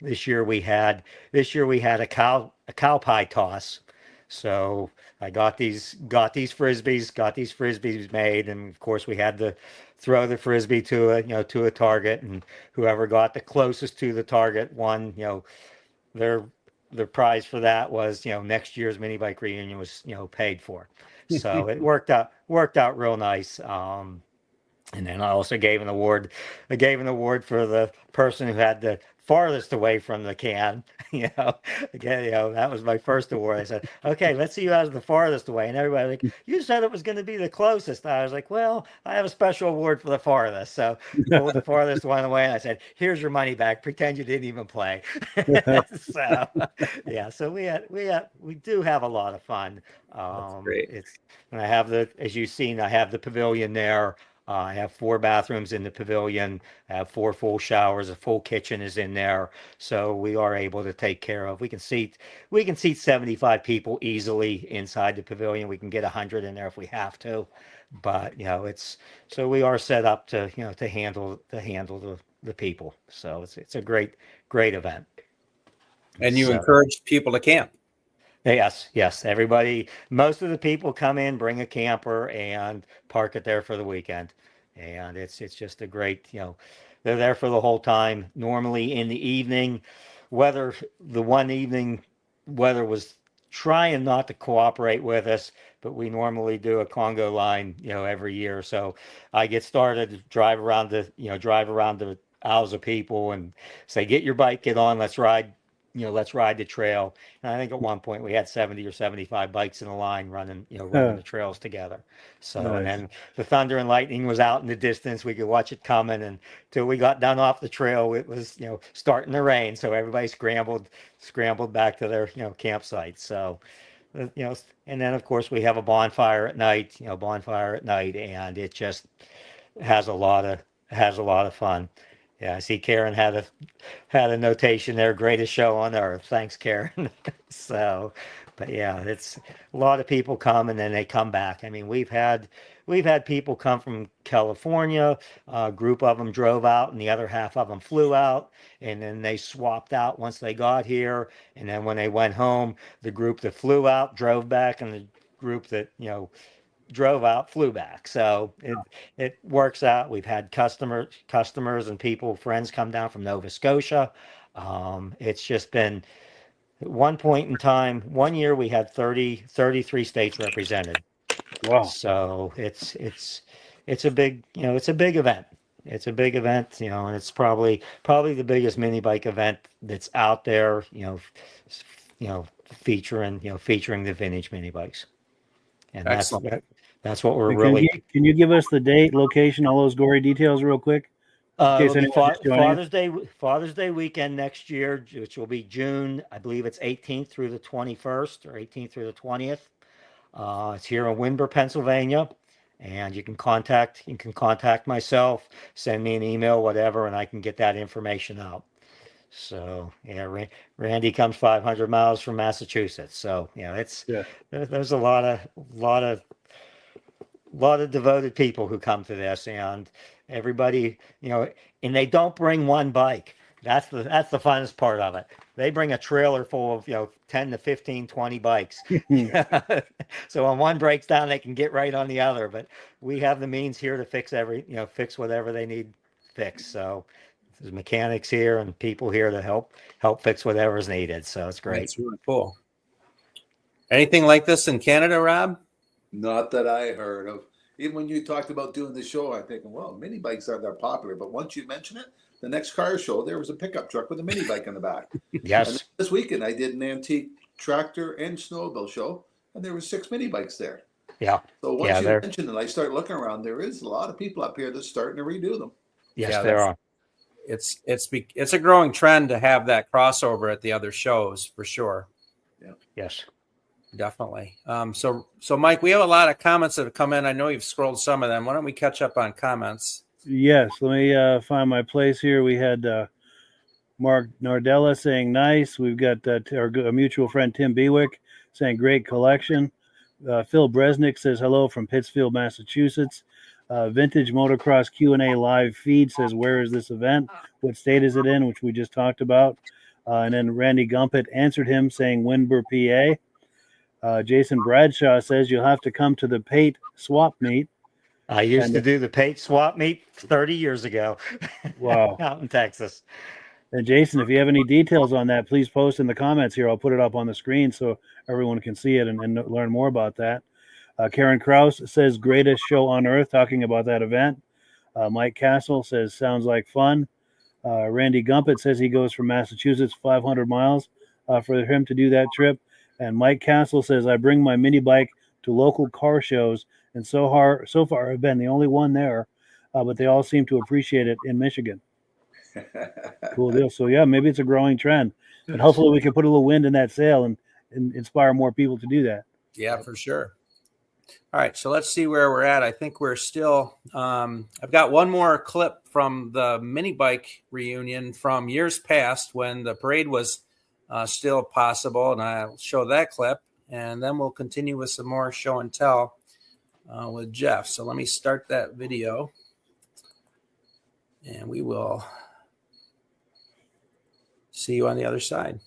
[SPEAKER 4] This year we had a cow pie toss. So I got these frisbees made, and of course we had to throw the frisbee to a target, and whoever got the closest to the target won. Their prize for that was next year's mini bike reunion was paid for. So it worked out real nice. And then I also gave an award. I gave an award for the person who had the farthest away from the can. Again, that was my first award. I said, "Okay, let's see who has the farthest away." And everybody was like, "You said it was going to be the closest." I was like, "Well, I have a special award for the farthest." So pulled the farthest one away, and I said, "Here's your money back. Pretend you didn't even play." So yeah, so we do have a lot of fun.
[SPEAKER 2] that's great.
[SPEAKER 4] And I have as you've seen, I have the pavilion there. I have 4 bathrooms in the pavilion. I have 4 full showers. A full kitchen is in there, so we are able to take care of. We can seat 75 people easily inside the pavilion. We can get 100 in there if we have to, but so we are set up to to handle the people. So it's a great event.
[SPEAKER 2] And you encourage people to camp.
[SPEAKER 4] Yes. Everybody, most of the people come in, bring a camper, and park it there for the weekend. And it's just a great, they're there for the whole time. Normally in the evening, weather was trying not to cooperate with us, but we normally do a Congo line, every year. So I get started, drive around the aisles of people and say, "Get your bike, get on, let's ride the trail." And I think at one point we had 70 or 75 bikes in a line running the trails together. So,
[SPEAKER 1] Nice.
[SPEAKER 4] And then the thunder and lightning was out in the distance. We could watch it coming, and till we got done off the trail, it was, starting to rain. So everybody scrambled back to their, campsite. So, and then of course we have a bonfire at night, and it just has a lot of fun. Yeah, I see Karen had a notation there. Greatest show on earth. Thanks, Karen. So, but yeah, it's a lot of people come and then they come back. I mean, we've had people come from California. A group of them drove out, and the other half of them flew out, and then they swapped out once they got here. And then when they went home, the group that flew out drove back, and the group that drove out flew back. So it works out. We've had customers and friends come down from Nova Scotia. It's just been, at one point in time, one year we had 33 states represented.
[SPEAKER 1] Wow.
[SPEAKER 4] So it's a big event. It's a big event, and it's probably the biggest mini bike event that's out there, featuring the vintage mini bikes. And
[SPEAKER 2] Excellent.
[SPEAKER 4] that's what we're
[SPEAKER 1] Can
[SPEAKER 4] really.
[SPEAKER 1] Can you give us the date, location, all those gory details real quick?
[SPEAKER 4] It'll be Father's Day weekend next year, which will be June, I believe it's 18th through the 21st or 18th through the 20th. It's here in Windber, Pennsylvania, and you can contact myself, send me an email, whatever, and I can get that information out. So yeah, Randy comes 500 miles from Massachusetts, so there's a lot of devoted people who come to this, and Everybody, and they don't bring one bike. That's the funnest part of it. They bring a trailer full of 10 to 15, 20 bikes. So when one breaks down, they can get right on the other. But we have the means here to fix whatever they need fixed. So there's mechanics here and people here to help fix whatever's needed. So it's great.
[SPEAKER 2] That's really cool. Anything like this in Canada, Rob?
[SPEAKER 3] Not that I heard of. Even when you talked about doing the show, I'm thinking, well, mini bikes aren't that popular. But once you mention it, the next car show, there was a pickup truck with a mini bike in the back.
[SPEAKER 4] Yes.
[SPEAKER 3] And this weekend, I did an antique tractor and snowmobile show, and there were 6 mini bikes there.
[SPEAKER 4] Yeah.
[SPEAKER 3] So once you mention it, I start looking around. There is a lot of people up here that's starting to redo them.
[SPEAKER 4] Yes, there are.
[SPEAKER 2] It's a growing trend to have that crossover at the other shows for sure.
[SPEAKER 3] Yeah.
[SPEAKER 4] Yes.
[SPEAKER 2] Definitely. So Mike, we have a lot of comments that have come in. I know you've scrolled some of them. Why don't we catch up on comments?
[SPEAKER 1] Yes, let me find my place here. We had Mark Nardella saying nice. We've got our mutual friend Tim Bewick saying great collection. Phil Bresnick says hello from Pittsfield, Massachusetts. Vintage Motocross Q&A live feed says, where is this event? What state is it in? Which we just talked about. And then Randy Gumpet answered him saying Windber, PA. Jason Bradshaw says you'll have to come to the Pate swap meet.
[SPEAKER 4] I used to do the Pate swap meet 30 years ago.
[SPEAKER 1] Wow.
[SPEAKER 4] Out in Texas.
[SPEAKER 1] And Jason, if you have any details on that, please post in the comments here. I'll put it up on the screen so everyone can see it and learn more about that. Karen Kraus says greatest show on earth, talking about that event. Mike Castle says sounds like fun. Randy Gumpet says he goes from Massachusetts 500 miles for him to do that trip. And Mike Castle says, I bring my mini bike to local car shows, and so far I've been the only one there, but they all seem to appreciate it in Michigan. Cool deal. So, yeah, maybe it's a growing trend. And hopefully we can put a little wind in that sail and inspire more people to do that.
[SPEAKER 2] Yeah, for sure. All right, so let's see where we're at. I think we're still I've got one more clip from the mini bike reunion from years past when the parade was still possible, and I'll show that clip, and then we'll continue with some more show and tell with Jeff. So let me start that video, and we will see you on the other side.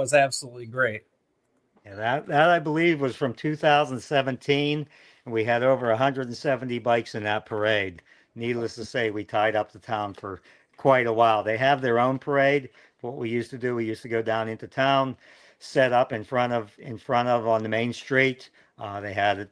[SPEAKER 2] was absolutely great.
[SPEAKER 4] Yeah, that I believe was from 2017, and we had over 170 bikes in that parade. Needless to say, we tied up the town for quite a while. They have their own parade. What we used to do, we used to go down into town, set up in front of on the main street. They had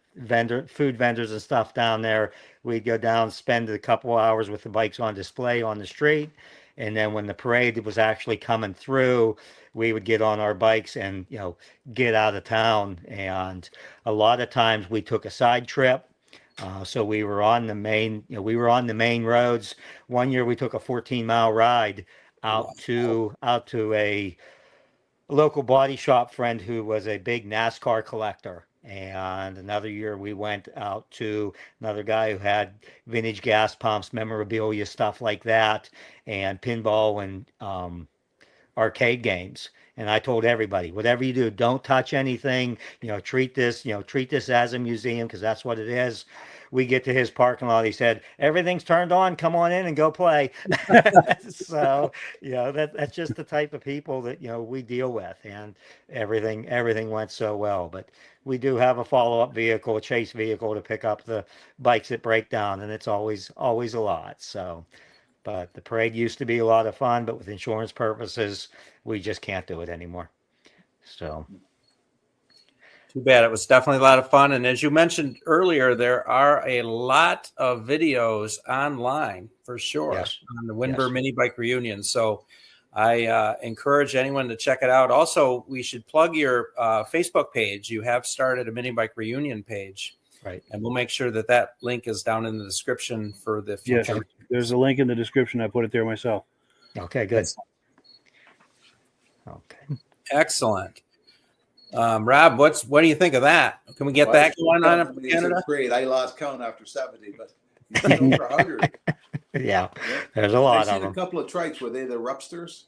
[SPEAKER 4] food vendors and stuff down there. We'd go down, spend a couple hours with the bikes on display on the street, and then when the parade was actually coming through, we would get on our bikes and get out of town. And a lot of times we took a side trip. So we were on the main roads. One year we took a 14-mile ride out to a local body shop friend who was a big NASCAR collector. And another year we went out to another guy who had vintage gas pumps, memorabilia, stuff like that, and pinball and arcade games. And I told everybody, whatever you do, don't touch anything. Treat this as a museum, because that's what it is. We get to his parking lot. He said, "Everything's turned on. Come on in and go play." So, that's just the type of people that we deal with, and everything went so well. But we do have a follow-up vehicle, a chase vehicle, to pick up the bikes that break down, and it's always a lot. So. But the parade used to be a lot of fun, but with insurance purposes, we just can't do it anymore. So.
[SPEAKER 2] Too bad. It was definitely a lot of fun. And as you mentioned earlier, there are a lot of videos online for sure on the Windber Minibike Reunion. So I encourage anyone to check it out. Also, we should plug your Facebook page. You have started a Minibike Reunion page.
[SPEAKER 4] Right.
[SPEAKER 2] And we'll make sure that link is down in the description for the future.
[SPEAKER 1] Yes, there's a link in the description. I put it there myself.
[SPEAKER 4] Okay, good. Okay.
[SPEAKER 2] Excellent. Rob, what do you think of that? Can we get that going on in Canada?
[SPEAKER 3] Great. I lost count after 70, but over 100.
[SPEAKER 4] Yeah, there's a lot of them.
[SPEAKER 3] A couple of trikes. Were they the Rupsters?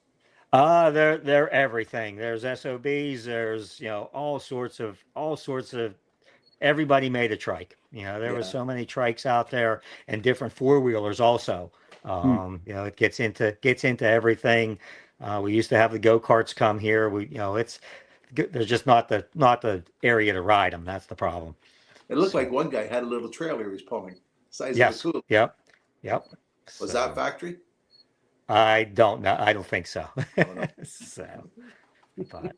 [SPEAKER 4] They're everything. There's SOBs. There's all sorts of. Everybody made a trike. There were so many trikes out there, and different four-wheelers also. It gets into everything. We used to have the go-karts come here. There's just not the area to ride them. That's the problem.
[SPEAKER 3] It looked like one guy had a little trailer he was pulling. Size
[SPEAKER 4] yes.
[SPEAKER 3] of a coupe.
[SPEAKER 4] Yep.
[SPEAKER 3] Was that factory?
[SPEAKER 4] I don't know. I don't think so.
[SPEAKER 3] Oh, no.
[SPEAKER 4] But.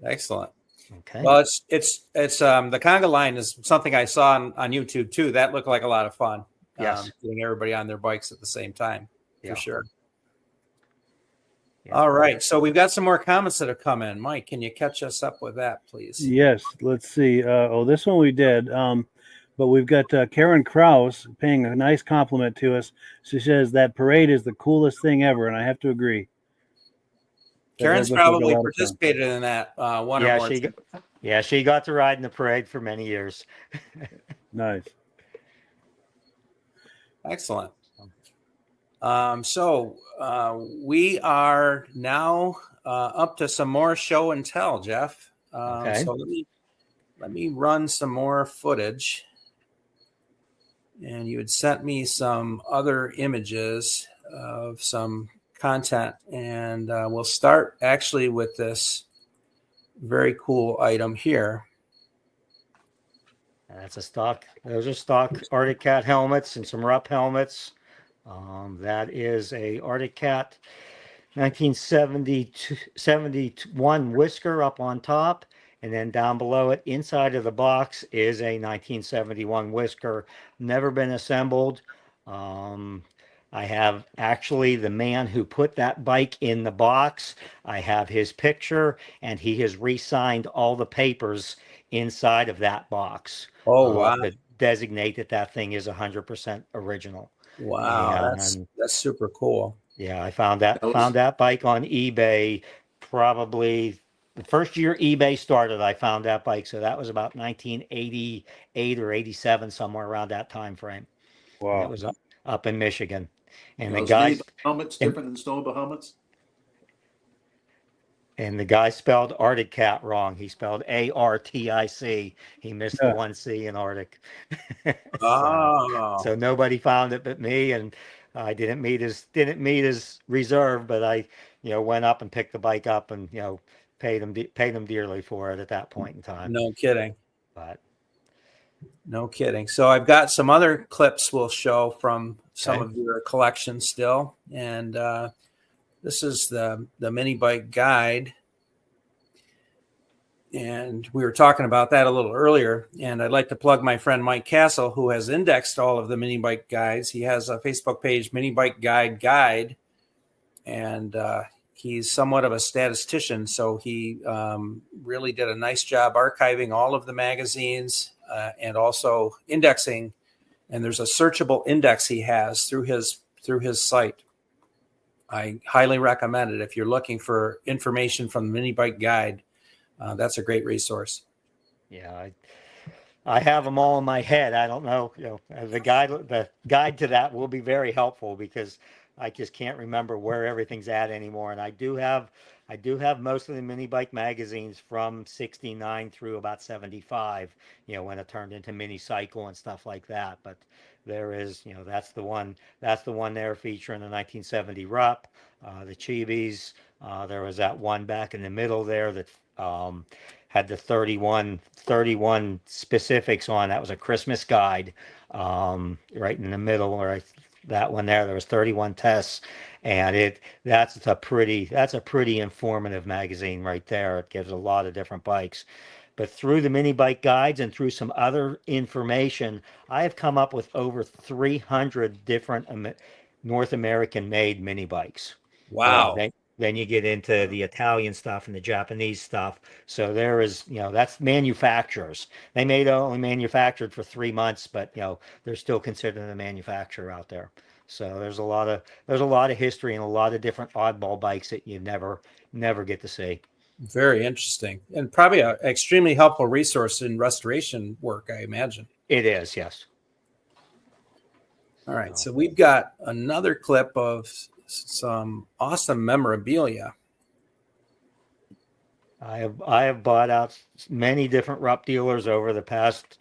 [SPEAKER 2] Excellent.
[SPEAKER 4] Okay.
[SPEAKER 2] Well, it's the conga line is something I saw on YouTube too. That looked like a lot of fun.
[SPEAKER 4] Yes.
[SPEAKER 2] Getting everybody on their bikes at the same time, for sure.
[SPEAKER 4] Yeah.
[SPEAKER 2] All right. So we've got some more comments that have come in. Mike, can you catch us up with that, please?
[SPEAKER 1] Yes. Let's see. This one we did. But we've got Karen Krause paying a nice compliment to us. She says that parade is the coolest thing ever, and I have to agree.
[SPEAKER 2] Karen's probably participated in that one or more.
[SPEAKER 4] She got to ride in the parade for many years.
[SPEAKER 1] Nice.
[SPEAKER 2] Excellent. So we are now up to some more show and tell, Jeff.
[SPEAKER 4] Okay.
[SPEAKER 2] So let me run some more footage. And you had sent me some other images of some content, and we'll start actually with this very cool item here.
[SPEAKER 4] That's a stock. Those are stock Arctic Cat helmets and some Rupp helmets. That is a Arctic Cat 1971 whisker up on top, and then down below it, inside of the box, is a 1971 whisker. Never been assembled. I have actually the man who put that bike in the box. I have his picture, and he has re-signed all the papers inside of that box.
[SPEAKER 2] Oh, wow.
[SPEAKER 4] To designate that thing is 100% original.
[SPEAKER 2] Wow, that's super cool.
[SPEAKER 4] Yeah, I found that bike on eBay probably the first year eBay started. I found that bike, so that was about 1988 or 87, somewhere around that time frame.
[SPEAKER 1] Wow,
[SPEAKER 4] it was up in Michigan, and the
[SPEAKER 3] those
[SPEAKER 4] guy
[SPEAKER 3] helmets different than Snowmobile helmets.
[SPEAKER 4] And the guy spelled Arctic Cat wrong. He spelled ARTIC. He missed the one C in Arctic. So nobody found it but me, and I didn't meet his reserve, but I went up and picked the bike up and paid them dearly for it at that point in time.
[SPEAKER 2] No kidding.
[SPEAKER 4] But
[SPEAKER 2] No kidding. So I've got some other clips we'll show from some
[SPEAKER 4] Okay.
[SPEAKER 2] of your collection still. And this is the mini bike guide. And we were talking about that a little earlier. And I'd like to plug my friend Mike Castle, who has indexed all of the mini bike guides. He has a Facebook page, Mini Bike Guide. And he's somewhat of a statistician. So he really did a nice job archiving all of the magazines and also indexing. And there's a searchable index he has through his site. I highly recommend it if you're looking for information from the Mini Bike Guide. That's a great resource.
[SPEAKER 4] yeah, I have them all in my head. I don't know, the guide to that will be very helpful because I just can't remember where everything's at anymore. And I do have most of the mini bike magazines from 69 through about 75, when it turned into Mini Cycle and stuff like that. But there is, that's the one there featuring the 1970 Rupp, the Chibis. There was that one back in the middle there that had the 31 specifics on. That was a Christmas guide, right in the middle, right? That one there was 31 tests, and that's a pretty informative magazine right there. It gives a lot of different bikes. But through the mini bike guides and through some other information, I have come up with over 300 different North American made mini bikes.
[SPEAKER 2] Wow.
[SPEAKER 4] Then you get into the Italian stuff and the Japanese stuff. So there is, that's manufacturers. They may only manufactured for 3 months, but they're still considered a manufacturer out there. So there's a lot of history and a lot of different oddball bikes that you never get to see.
[SPEAKER 2] Very interesting, and probably an extremely helpful resource in restoration work, I imagine.
[SPEAKER 4] It is, yes.
[SPEAKER 2] All right, so we've got another clip of some awesome memorabilia.
[SPEAKER 4] I have bought out many different Rupp dealers over the past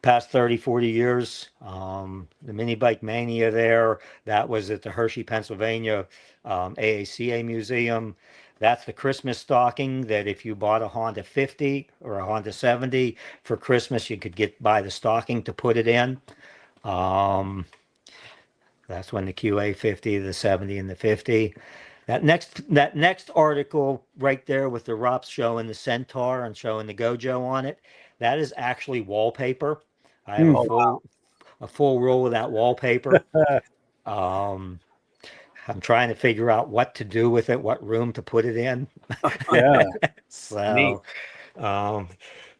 [SPEAKER 4] 30, 40 years. The Mini Bike Mania there, that was at the Hershey, Pennsylvania AACA Museum. That's the Christmas stocking that if you bought a Honda 50 or a Honda 70 for Christmas, you could buy the stocking to put it in. That's when the QA 50, the 70, and the 50. That next article right there with the Rupps showing the Centaur and showing the Gojo on it, that is actually wallpaper. I have a full roll of that wallpaper. I'm trying to figure out what to do with it, what room to put it in.
[SPEAKER 1] Yeah.
[SPEAKER 4] So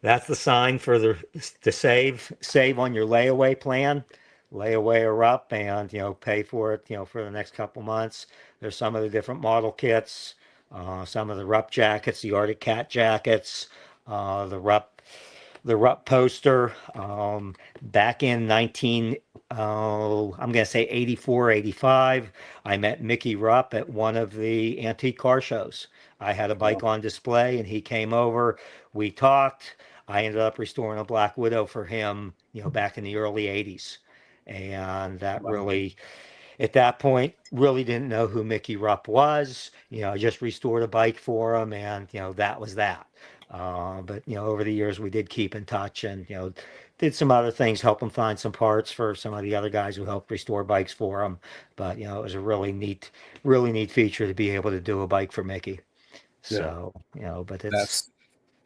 [SPEAKER 4] that's the sign for to save on your layaway plan. Layaway or up and pay for it for the next couple months. There's some of the different model kits, some of the Rupp jackets, the Arctic Cat jackets, the Rupp poster. Back in I'm gonna say 84, 85, I met Mickey Rupp at one of the antique car shows. I had a bike on display and he came over, we talked. I ended up restoring a Black Widow for him back in the early 80s. And that really, at that point, really didn't know who Mickey Rupp was. I just restored a bike for him, and that was that. But over the years, we did keep in touch, and did some other things, help him find some parts for some of the other guys who helped restore bikes for him. But it was a really neat feature to be able to do a bike for Mickey. So but
[SPEAKER 2] that's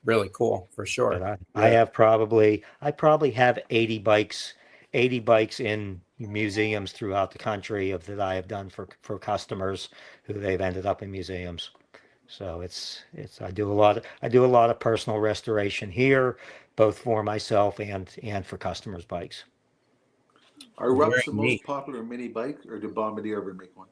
[SPEAKER 2] really cool for sure.
[SPEAKER 4] But I probably have 80 bikes in museums throughout the country that I have done for customers who they've ended up in museums. So I do a lot of personal restoration here, both for myself and for customers' bikes.
[SPEAKER 3] Are Rupps the most
[SPEAKER 2] neat.
[SPEAKER 3] popular mini bike, or did Bombardier ever make one?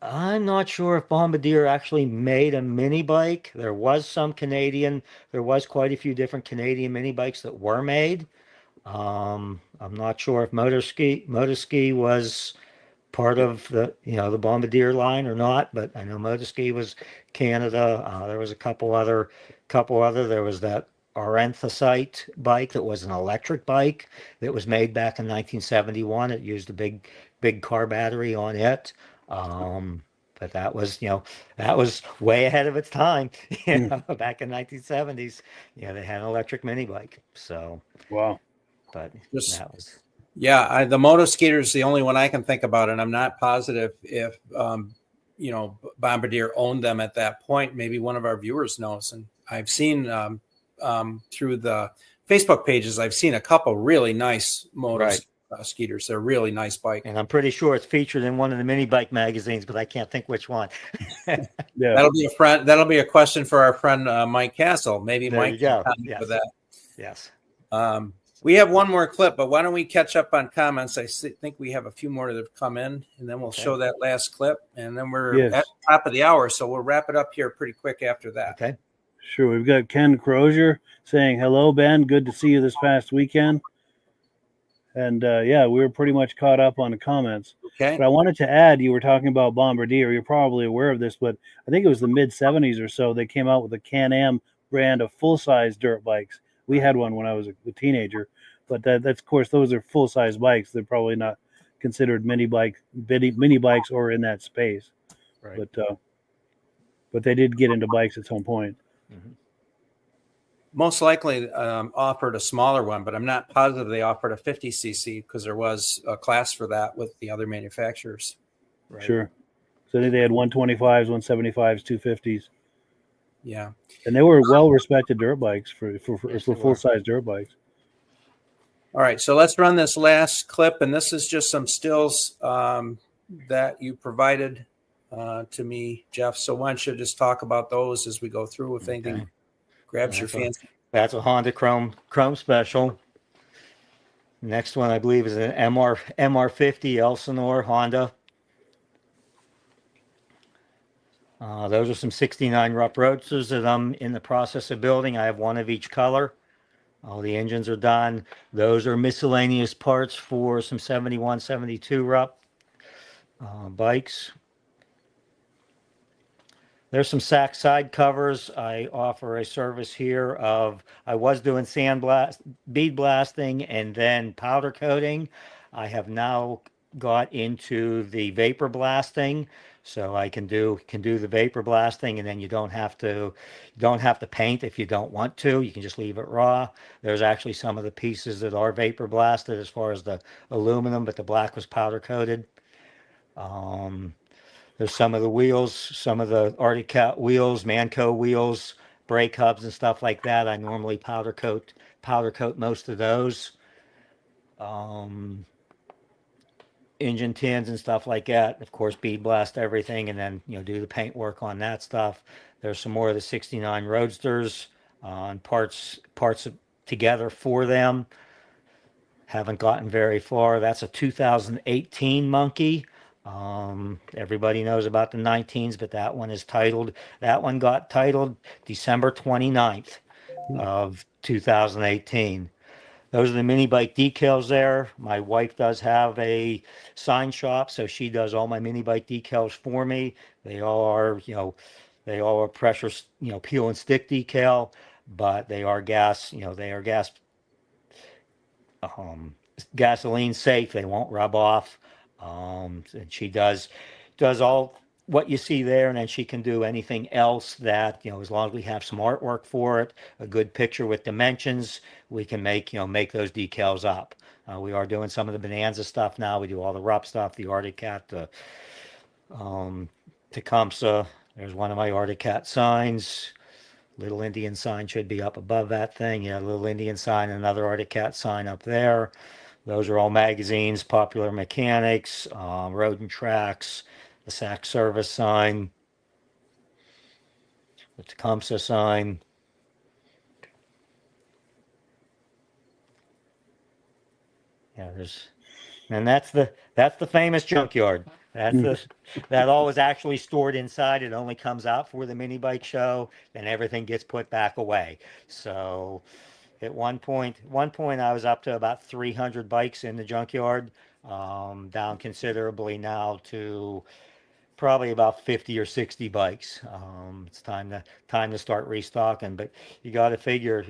[SPEAKER 4] I'm not sure if Bombardier actually made a mini bike. There was quite a few different Canadian mini bikes that were made. I'm not sure if Motorski was part of the Bombardier line or not, but I know Motorski was Canada. There was a couple other. There was that Aranthracite bike that was an electric bike that was made back in 1971. It used a big car battery on it. But but that was way ahead of its time.
[SPEAKER 1] Mm.
[SPEAKER 4] Back in 1970s, they had an electric mini bike. So,
[SPEAKER 1] Wow.
[SPEAKER 4] but
[SPEAKER 2] Just
[SPEAKER 4] that was
[SPEAKER 2] yeah, the moto scooter is the only one I can think about, and I'm not positive if Bombardier owned them at that point. Maybe one of our viewers knows, and I've seen through the Facebook pages, I've seen a couple really nice moto
[SPEAKER 4] right.
[SPEAKER 2] scooters. They're a really nice bike.
[SPEAKER 4] And I'm pretty sure it's featured in one of the mini bike magazines, but I can't think which one.
[SPEAKER 1] Yeah.
[SPEAKER 2] That'll be a question for our friend Mike Castle. Maybe
[SPEAKER 4] There
[SPEAKER 2] Mike
[SPEAKER 4] you
[SPEAKER 2] can
[SPEAKER 4] go.
[SPEAKER 2] comment
[SPEAKER 4] Yes.
[SPEAKER 2] with that.
[SPEAKER 4] Yes.
[SPEAKER 2] We have one more clip, but why don't we catch up on comments? I think we have a few more that have come in, and then we'll show that last clip, and then we're
[SPEAKER 1] Yes.
[SPEAKER 2] at the top of the hour, so we'll wrap it up here pretty quick after that.
[SPEAKER 4] Okay.
[SPEAKER 1] Sure. We've got Ken Crozier saying, hello, Ben. Good to see you this past weekend. And yeah, we were pretty much caught up on the comments.
[SPEAKER 2] Okay.
[SPEAKER 1] But I wanted to add, you were talking about Bombardier. You're probably aware of this, but I think it was the mid 70s or so. They came out with a Can-Am brand of full-size dirt bikes. We had one when I was a teenager, but that's of course those are full-size bikes. They're probably not considered mini bikes or in that space.
[SPEAKER 4] Right.
[SPEAKER 1] But they did get into bikes at some point.
[SPEAKER 4] Mm-hmm.
[SPEAKER 2] Most likely offered a smaller one, but I'm not positive they offered a 50cc because there was a class for that with the other manufacturers.
[SPEAKER 4] Right.
[SPEAKER 1] Sure. So I think they had 125s, 175s, 250s.
[SPEAKER 2] Yeah.
[SPEAKER 1] And they were well-respected dirt bikes for full-size dirt bikes.
[SPEAKER 2] All right, so let's run this last clip, and this is just some stills that you provided to me, Jeff. So why don't you just talk about those as we go through if anything grabs your fancy.
[SPEAKER 4] That's a Honda Chrome Special. Next one, I believe, is an MR50 Elsinore Honda. Those are some 69 Rupp Roadsters that I'm in the process of building. I have one of each color. All the engines are done. Those are miscellaneous parts for some 71, 72 Rupp bikes. There's some SAC side covers. I offer a service here I was doing bead blasting and then powder coating. I have now got into the vapor blasting, so I can do the vapor blasting, and then you don't have to paint if you don't want to. You can just leave it raw. There's actually some of the pieces that are vapor blasted as far as the aluminum, but the black was powder coated. There's some of the wheels, some of the Arctic Cat wheels, Manco wheels, brake hubs and stuff like that. I normally powder coat most of those. Engine tins and stuff like that. Of course, bead blast everything, and then do the paint work on that stuff. There's some more of the 69 Roadsters on parts together for them. Haven't gotten very far. That's a 2018 Monkey. Everybody knows about the 19s, but that one got titled December 29th of 2018. Those are the mini bike decals there. My wife does have a sign shop, so she does all my mini bike decals for me. They all are pressure, peel and stick decal, but they are gasoline safe. They won't rub off. And she does all what you see there, and then she can do anything else that, as long as we have some artwork for it, a good picture with dimensions, we can make those decals up. We are doing some of the Bonanza stuff now. We do all the Rupp stuff, the Arctic Cat, the Tecumseh. There's one of my Arctic Cat signs. Little Indian sign should be up above that thing. Yeah, Little Indian sign, another Arctic Cat sign up there. Those are all magazines, Popular Mechanics, Road and Tracks, the SAC service sign, the Tecumseh sign. Yeah, that's the famous junkyard. That all is actually stored inside. It only comes out for the mini bike show, then everything gets put back away. So at one point I was up to about 300 bikes in the junkyard, down considerably now to probably about 50 or 60 bikes. It's time to start restocking, but you got to figure,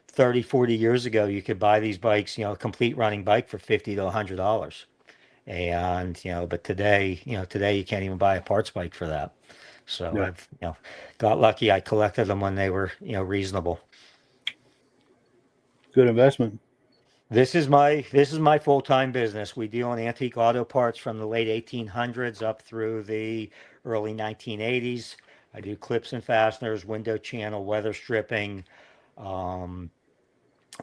[SPEAKER 4] 30, 40 years ago, you could buy these bikes, a complete running bike for $50 to $100. And, but today you can't even buy a parts bike for that. So
[SPEAKER 1] Yeah.
[SPEAKER 4] I've, got lucky. I collected them when they were, reasonable.
[SPEAKER 1] Good investment.
[SPEAKER 4] This is my full-time business. We deal in antique auto parts from the late 1800s up through the early 1980s. I do clips and fasteners, window channel, weather stripping. Um,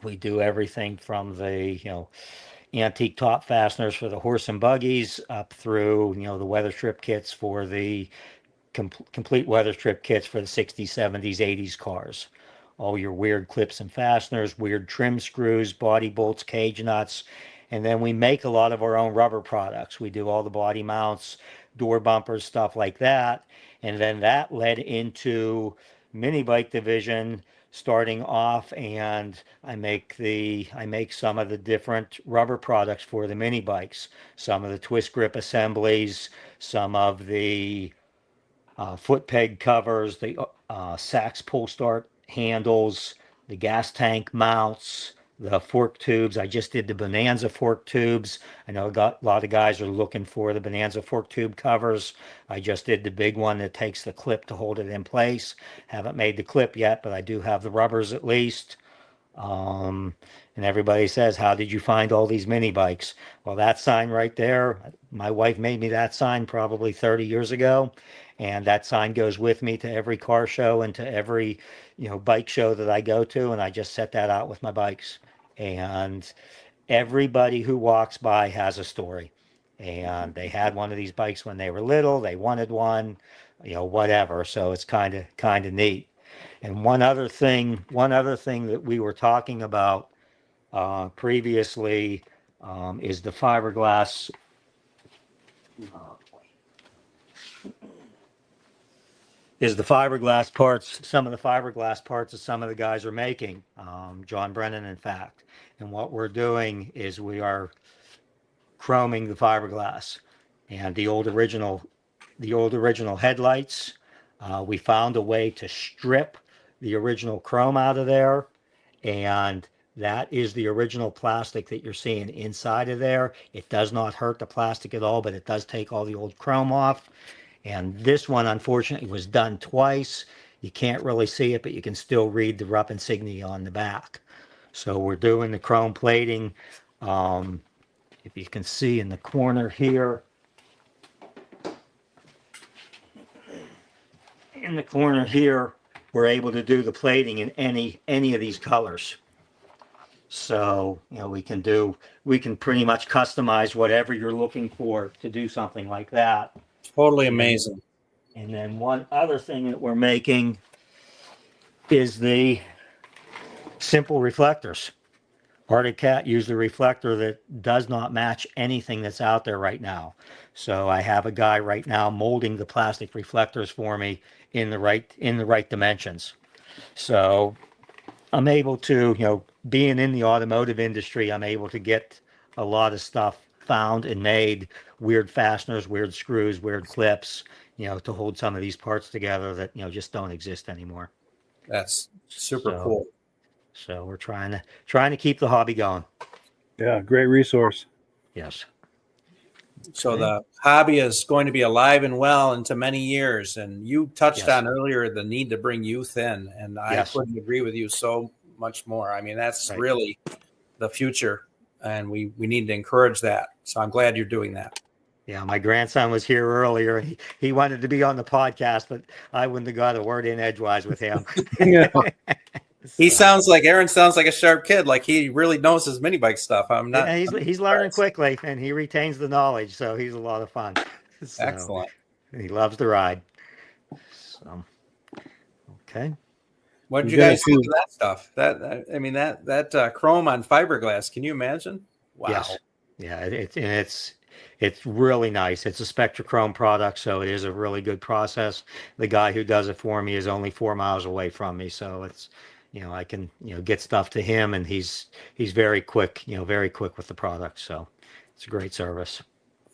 [SPEAKER 4] we do everything from the, antique top fasteners for the horse and buggies up through, the weather strip kits for the complete weather strip kits for the 60s, 70s, 80s cars. All your weird clips and fasteners, weird trim screws, body bolts, cage nuts. And then we make a lot of our own rubber products. We do all the body mounts, door bumpers, stuff like that. And then that led into mini bike division starting off, and I make some of the different rubber products for the mini bikes, some of the twist grip assemblies, some of the foot peg covers, the Sachs pull start handles, the gas tank mounts, the fork tubes. I just did the Bonanza fork tubes. I know a lot of guys are looking for the Bonanza fork tube covers. I just did the big one that takes the clip to hold it in place. Haven't made the clip yet, but I do have the rubbers at least. Um, and everybody says, how did you find all these mini bikes? Well, that sign right there, my wife made me that sign probably 30 years ago. And that sign goes with me to every car show and to every, bike show that I go to. And I just set that out with my bikes. And everybody who walks by has a story. And they had one of these bikes when they were little, they wanted one, whatever. So it's kind of neat. And one other thing that we were talking about previously is the fiberglass. Is the fiberglass parts, some of the fiberglass parts that some of the guys are making, John Brennan, in fact. And what we're doing is we are chroming the fiberglass and the old original headlights. We found a way to strip the original chrome out of there, and that is the original plastic that you're seeing inside of there. It does not hurt the plastic at all, but it does take all the old chrome off. And this one, unfortunately, was done twice. You can't really see it, but you can still read the Rupp insignia on the back. So we're doing the chrome plating. If you can see in the corner here, we're able to do the plating in any of these colors. So, we can pretty much customize whatever you're looking for to do something like that.
[SPEAKER 2] Totally amazing.
[SPEAKER 4] And then one other thing that we're making is the simple reflectors. Arctic Cat used a reflector that does not match anything that's out there right now. So I have a guy right now molding the plastic reflectors for me in the right dimensions. So I'm able to, being in the automotive industry, I'm able to get a lot of stuff found and made, weird fasteners, weird screws, weird clips, to hold some of these parts together that, just don't exist anymore.
[SPEAKER 2] That's super cool.
[SPEAKER 4] So we're trying to keep the hobby going.
[SPEAKER 1] Yeah, great resource.
[SPEAKER 4] Yes.
[SPEAKER 2] So the hobby is going to be alive and well into many years. And you touched on earlier the need to bring youth in, and I couldn't agree with you so much more. I mean, that's really the future, and we need to encourage that. So I'm glad you're doing that.
[SPEAKER 4] Yeah, my grandson was here earlier. He wanted to be on the podcast, but I wouldn't have got a word in edgewise with him.
[SPEAKER 1] Yeah.
[SPEAKER 2] Aaron sounds like a sharp kid. Like he really knows his mini bike stuff.
[SPEAKER 4] He's learning quickly, and he retains the knowledge. So he's a lot of fun. So,
[SPEAKER 2] excellent.
[SPEAKER 4] He loves to ride. So, okay.
[SPEAKER 2] What did you guys think of that stuff? That chrome on fiberglass. Can you imagine? Wow.
[SPEAKER 4] Yes. Yeah. It's really nice. It's a Spectrachrome product, so it is a really good process. The guy who does it for me is only 4 miles away from me, so it's, I can, get stuff to him, and he's very quick, very quick with the product. So it's a great service.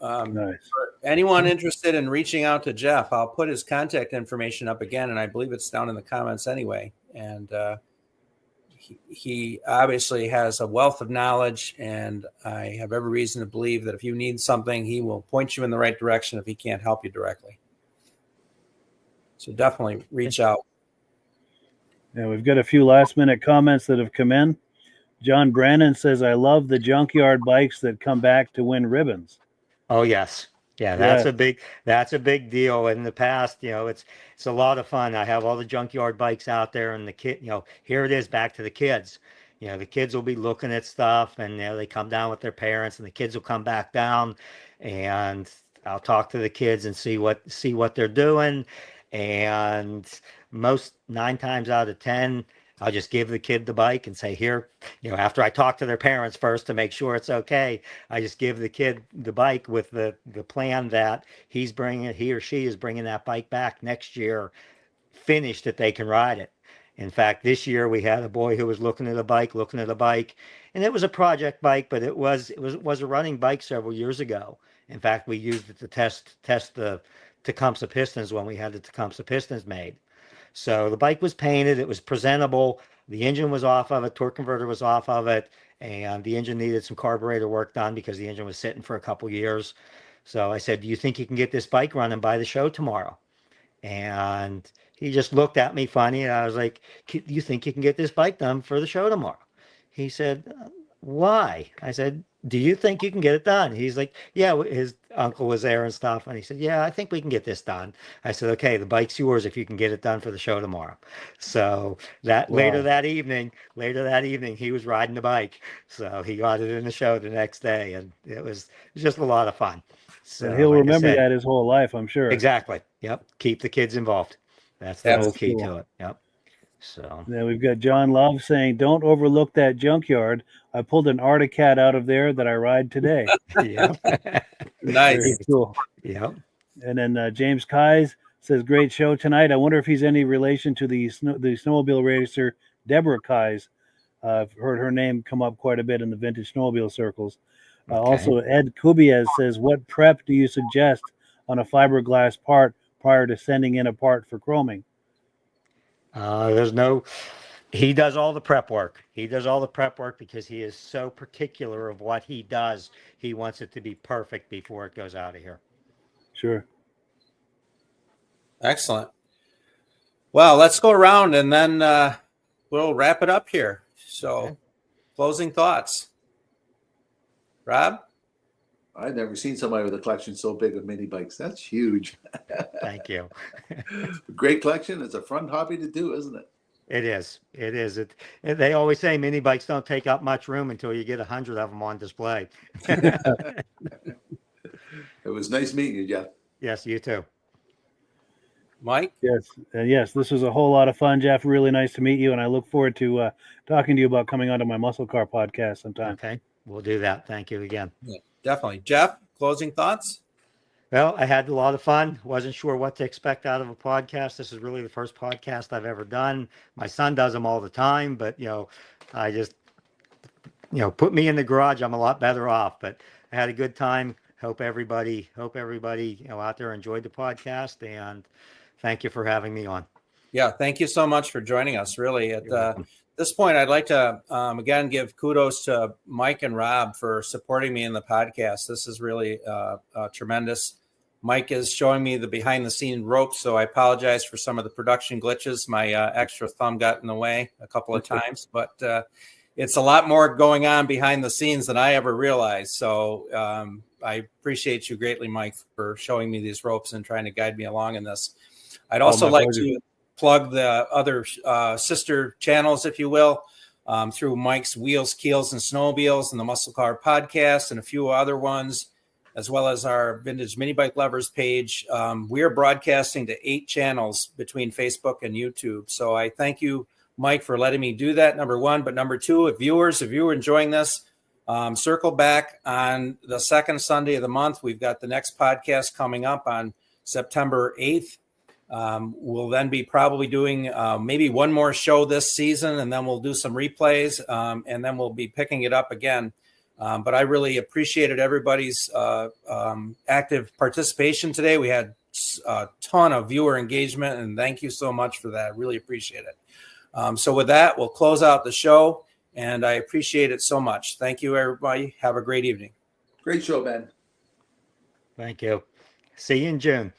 [SPEAKER 1] Nice.
[SPEAKER 2] For anyone interested in reaching out to Jeff, I'll put his contact information up again, and I believe it's down in the comments anyway. And he obviously has a wealth of knowledge, and I have every reason to believe that if you need something, he will point you in the right direction if he can't help you directly. So definitely reach out.
[SPEAKER 1] Yeah, we've got a few last-minute comments that have come in. John Brannon says, I love the junkyard bikes that come back to win ribbons.
[SPEAKER 4] Oh yes. Yeah,
[SPEAKER 1] Yeah.
[SPEAKER 4] that's a big deal. In the past, it's a lot of fun. I have all the junkyard bikes out there, and the kid, here it is back to the kids. The kids will be looking at stuff, and they come down with their parents, and the kids will come back down, and I'll talk to the kids and see what they're doing. And most 9 times out of 10, I'll just give the kid the bike and say, here, after I talk to their parents first to make sure it's okay, I just give the kid the bike with the plan that he or she is bringing that bike back next year, finished, that they can ride it. In fact, this year we had a boy who was looking at a bike, and it was a project bike, but it was a running bike several years ago. In fact, we used it to test the Tecumseh Pistons when we had the Tecumseh Pistons made. So the bike was painted, it was presentable, the engine was off of it, torque converter was off of it, and the engine needed some carburetor work done because the engine was sitting for a couple years. So I said, do you think you can get this bike running by the show tomorrow? And he just looked at me funny, and I was like, do you think you can get this bike done for the show tomorrow? He said, why? I said, do you think you can get it done? He's like, yeah, his uncle was there and stuff. And he said, yeah, I think we can get this done. I said, okay, the bike's yours if you can get it done for the show tomorrow. So later that evening, he was riding the bike. So he got it in the show the next day, and it was just a lot of fun. So
[SPEAKER 1] and he'll remember that his whole life, I'm sure.
[SPEAKER 4] Exactly. Yep. Keep the kids involved. That's the whole key to it. Yep. So
[SPEAKER 1] then we've got John Love saying, don't overlook that junkyard. I pulled an Arctic Cat out of there that I ride today.
[SPEAKER 4] Yeah.
[SPEAKER 2] Nice.
[SPEAKER 1] Very cool.
[SPEAKER 4] Yeah.
[SPEAKER 1] And then James Kais says, great show tonight. I wonder if he's any relation to the snowmobile racer Deborah Kais. I've heard her name come up quite a bit in the vintage snowmobile circles.
[SPEAKER 4] Okay.
[SPEAKER 1] Also, Ed Kubiez says, what prep do you suggest on a fiberglass part prior to sending in a part for chroming?
[SPEAKER 4] He does all the prep work. He does all the prep work because he is so particular of what he does. He wants it to be perfect before it goes out of here.
[SPEAKER 1] Sure.
[SPEAKER 2] Excellent. Well, let's go around and then we'll wrap it up here. So, okay. Closing thoughts. Rob?
[SPEAKER 3] I've never seen somebody with a collection so big of mini bikes. That's huge.
[SPEAKER 4] Thank you.
[SPEAKER 3] Great collection. It's a fun hobby to do, isn't it?
[SPEAKER 4] It is. They always say mini bikes don't take up much room until you get 100 of them on display.
[SPEAKER 3] It was nice meeting you, Jeff.
[SPEAKER 4] Yes, you too.
[SPEAKER 2] Mike?
[SPEAKER 1] Yes, this was a whole lot of fun, Jeff. Really nice to meet you, and I look forward to talking to you about coming onto my Muscle Car podcast sometime.
[SPEAKER 4] Okay, we'll do that. Thank you again.
[SPEAKER 2] Yeah, definitely. Jeff, closing thoughts?
[SPEAKER 4] Well, I had a lot of fun. Wasn't sure what to expect out of a podcast. This is really the first podcast I've ever done. My son does them all the time, but I just put me in the garage. I'm a lot better off, but I had a good time. Hope everybody out there enjoyed the podcast, and thank you for having me on.
[SPEAKER 2] Yeah, thank you so much for joining us. Really, at this point, I'd like to again give kudos to Mike and Rob for supporting me in the podcast. This is really tremendous. Mike is showing me the behind-the-scene ropes, so I apologize for some of the production glitches. My extra thumb got in the way a couple of times, but it's a lot more going on behind the scenes than I ever realized. So I appreciate you greatly, Mike, for showing me these ropes and trying to guide me along in this. I'd also like to plug the other sister channels, if you will, through Mike's Wheels, Keels, and Snowmobiles and the Muscle Car podcast and a few other ones, as well as our Vintage Minibike Lovers page. We are broadcasting to 8 channels between Facebook and YouTube. So I thank you, Mike, for letting me do that, number one. But number two, if you are enjoying this, circle back on the second Sunday of the month. We've got the next podcast coming up on September 8th. We'll then be probably doing maybe one more show this season, and then we'll do some replays, and then we'll be picking it up again. But I really appreciated everybody's active participation today. We had a ton of viewer engagement, and thank you so much for that. I really appreciate it. So with that, we'll close out the show, and I appreciate it so much. Thank you, everybody. Have a great evening.
[SPEAKER 3] Great show, Ben.
[SPEAKER 4] Thank you. See you in June.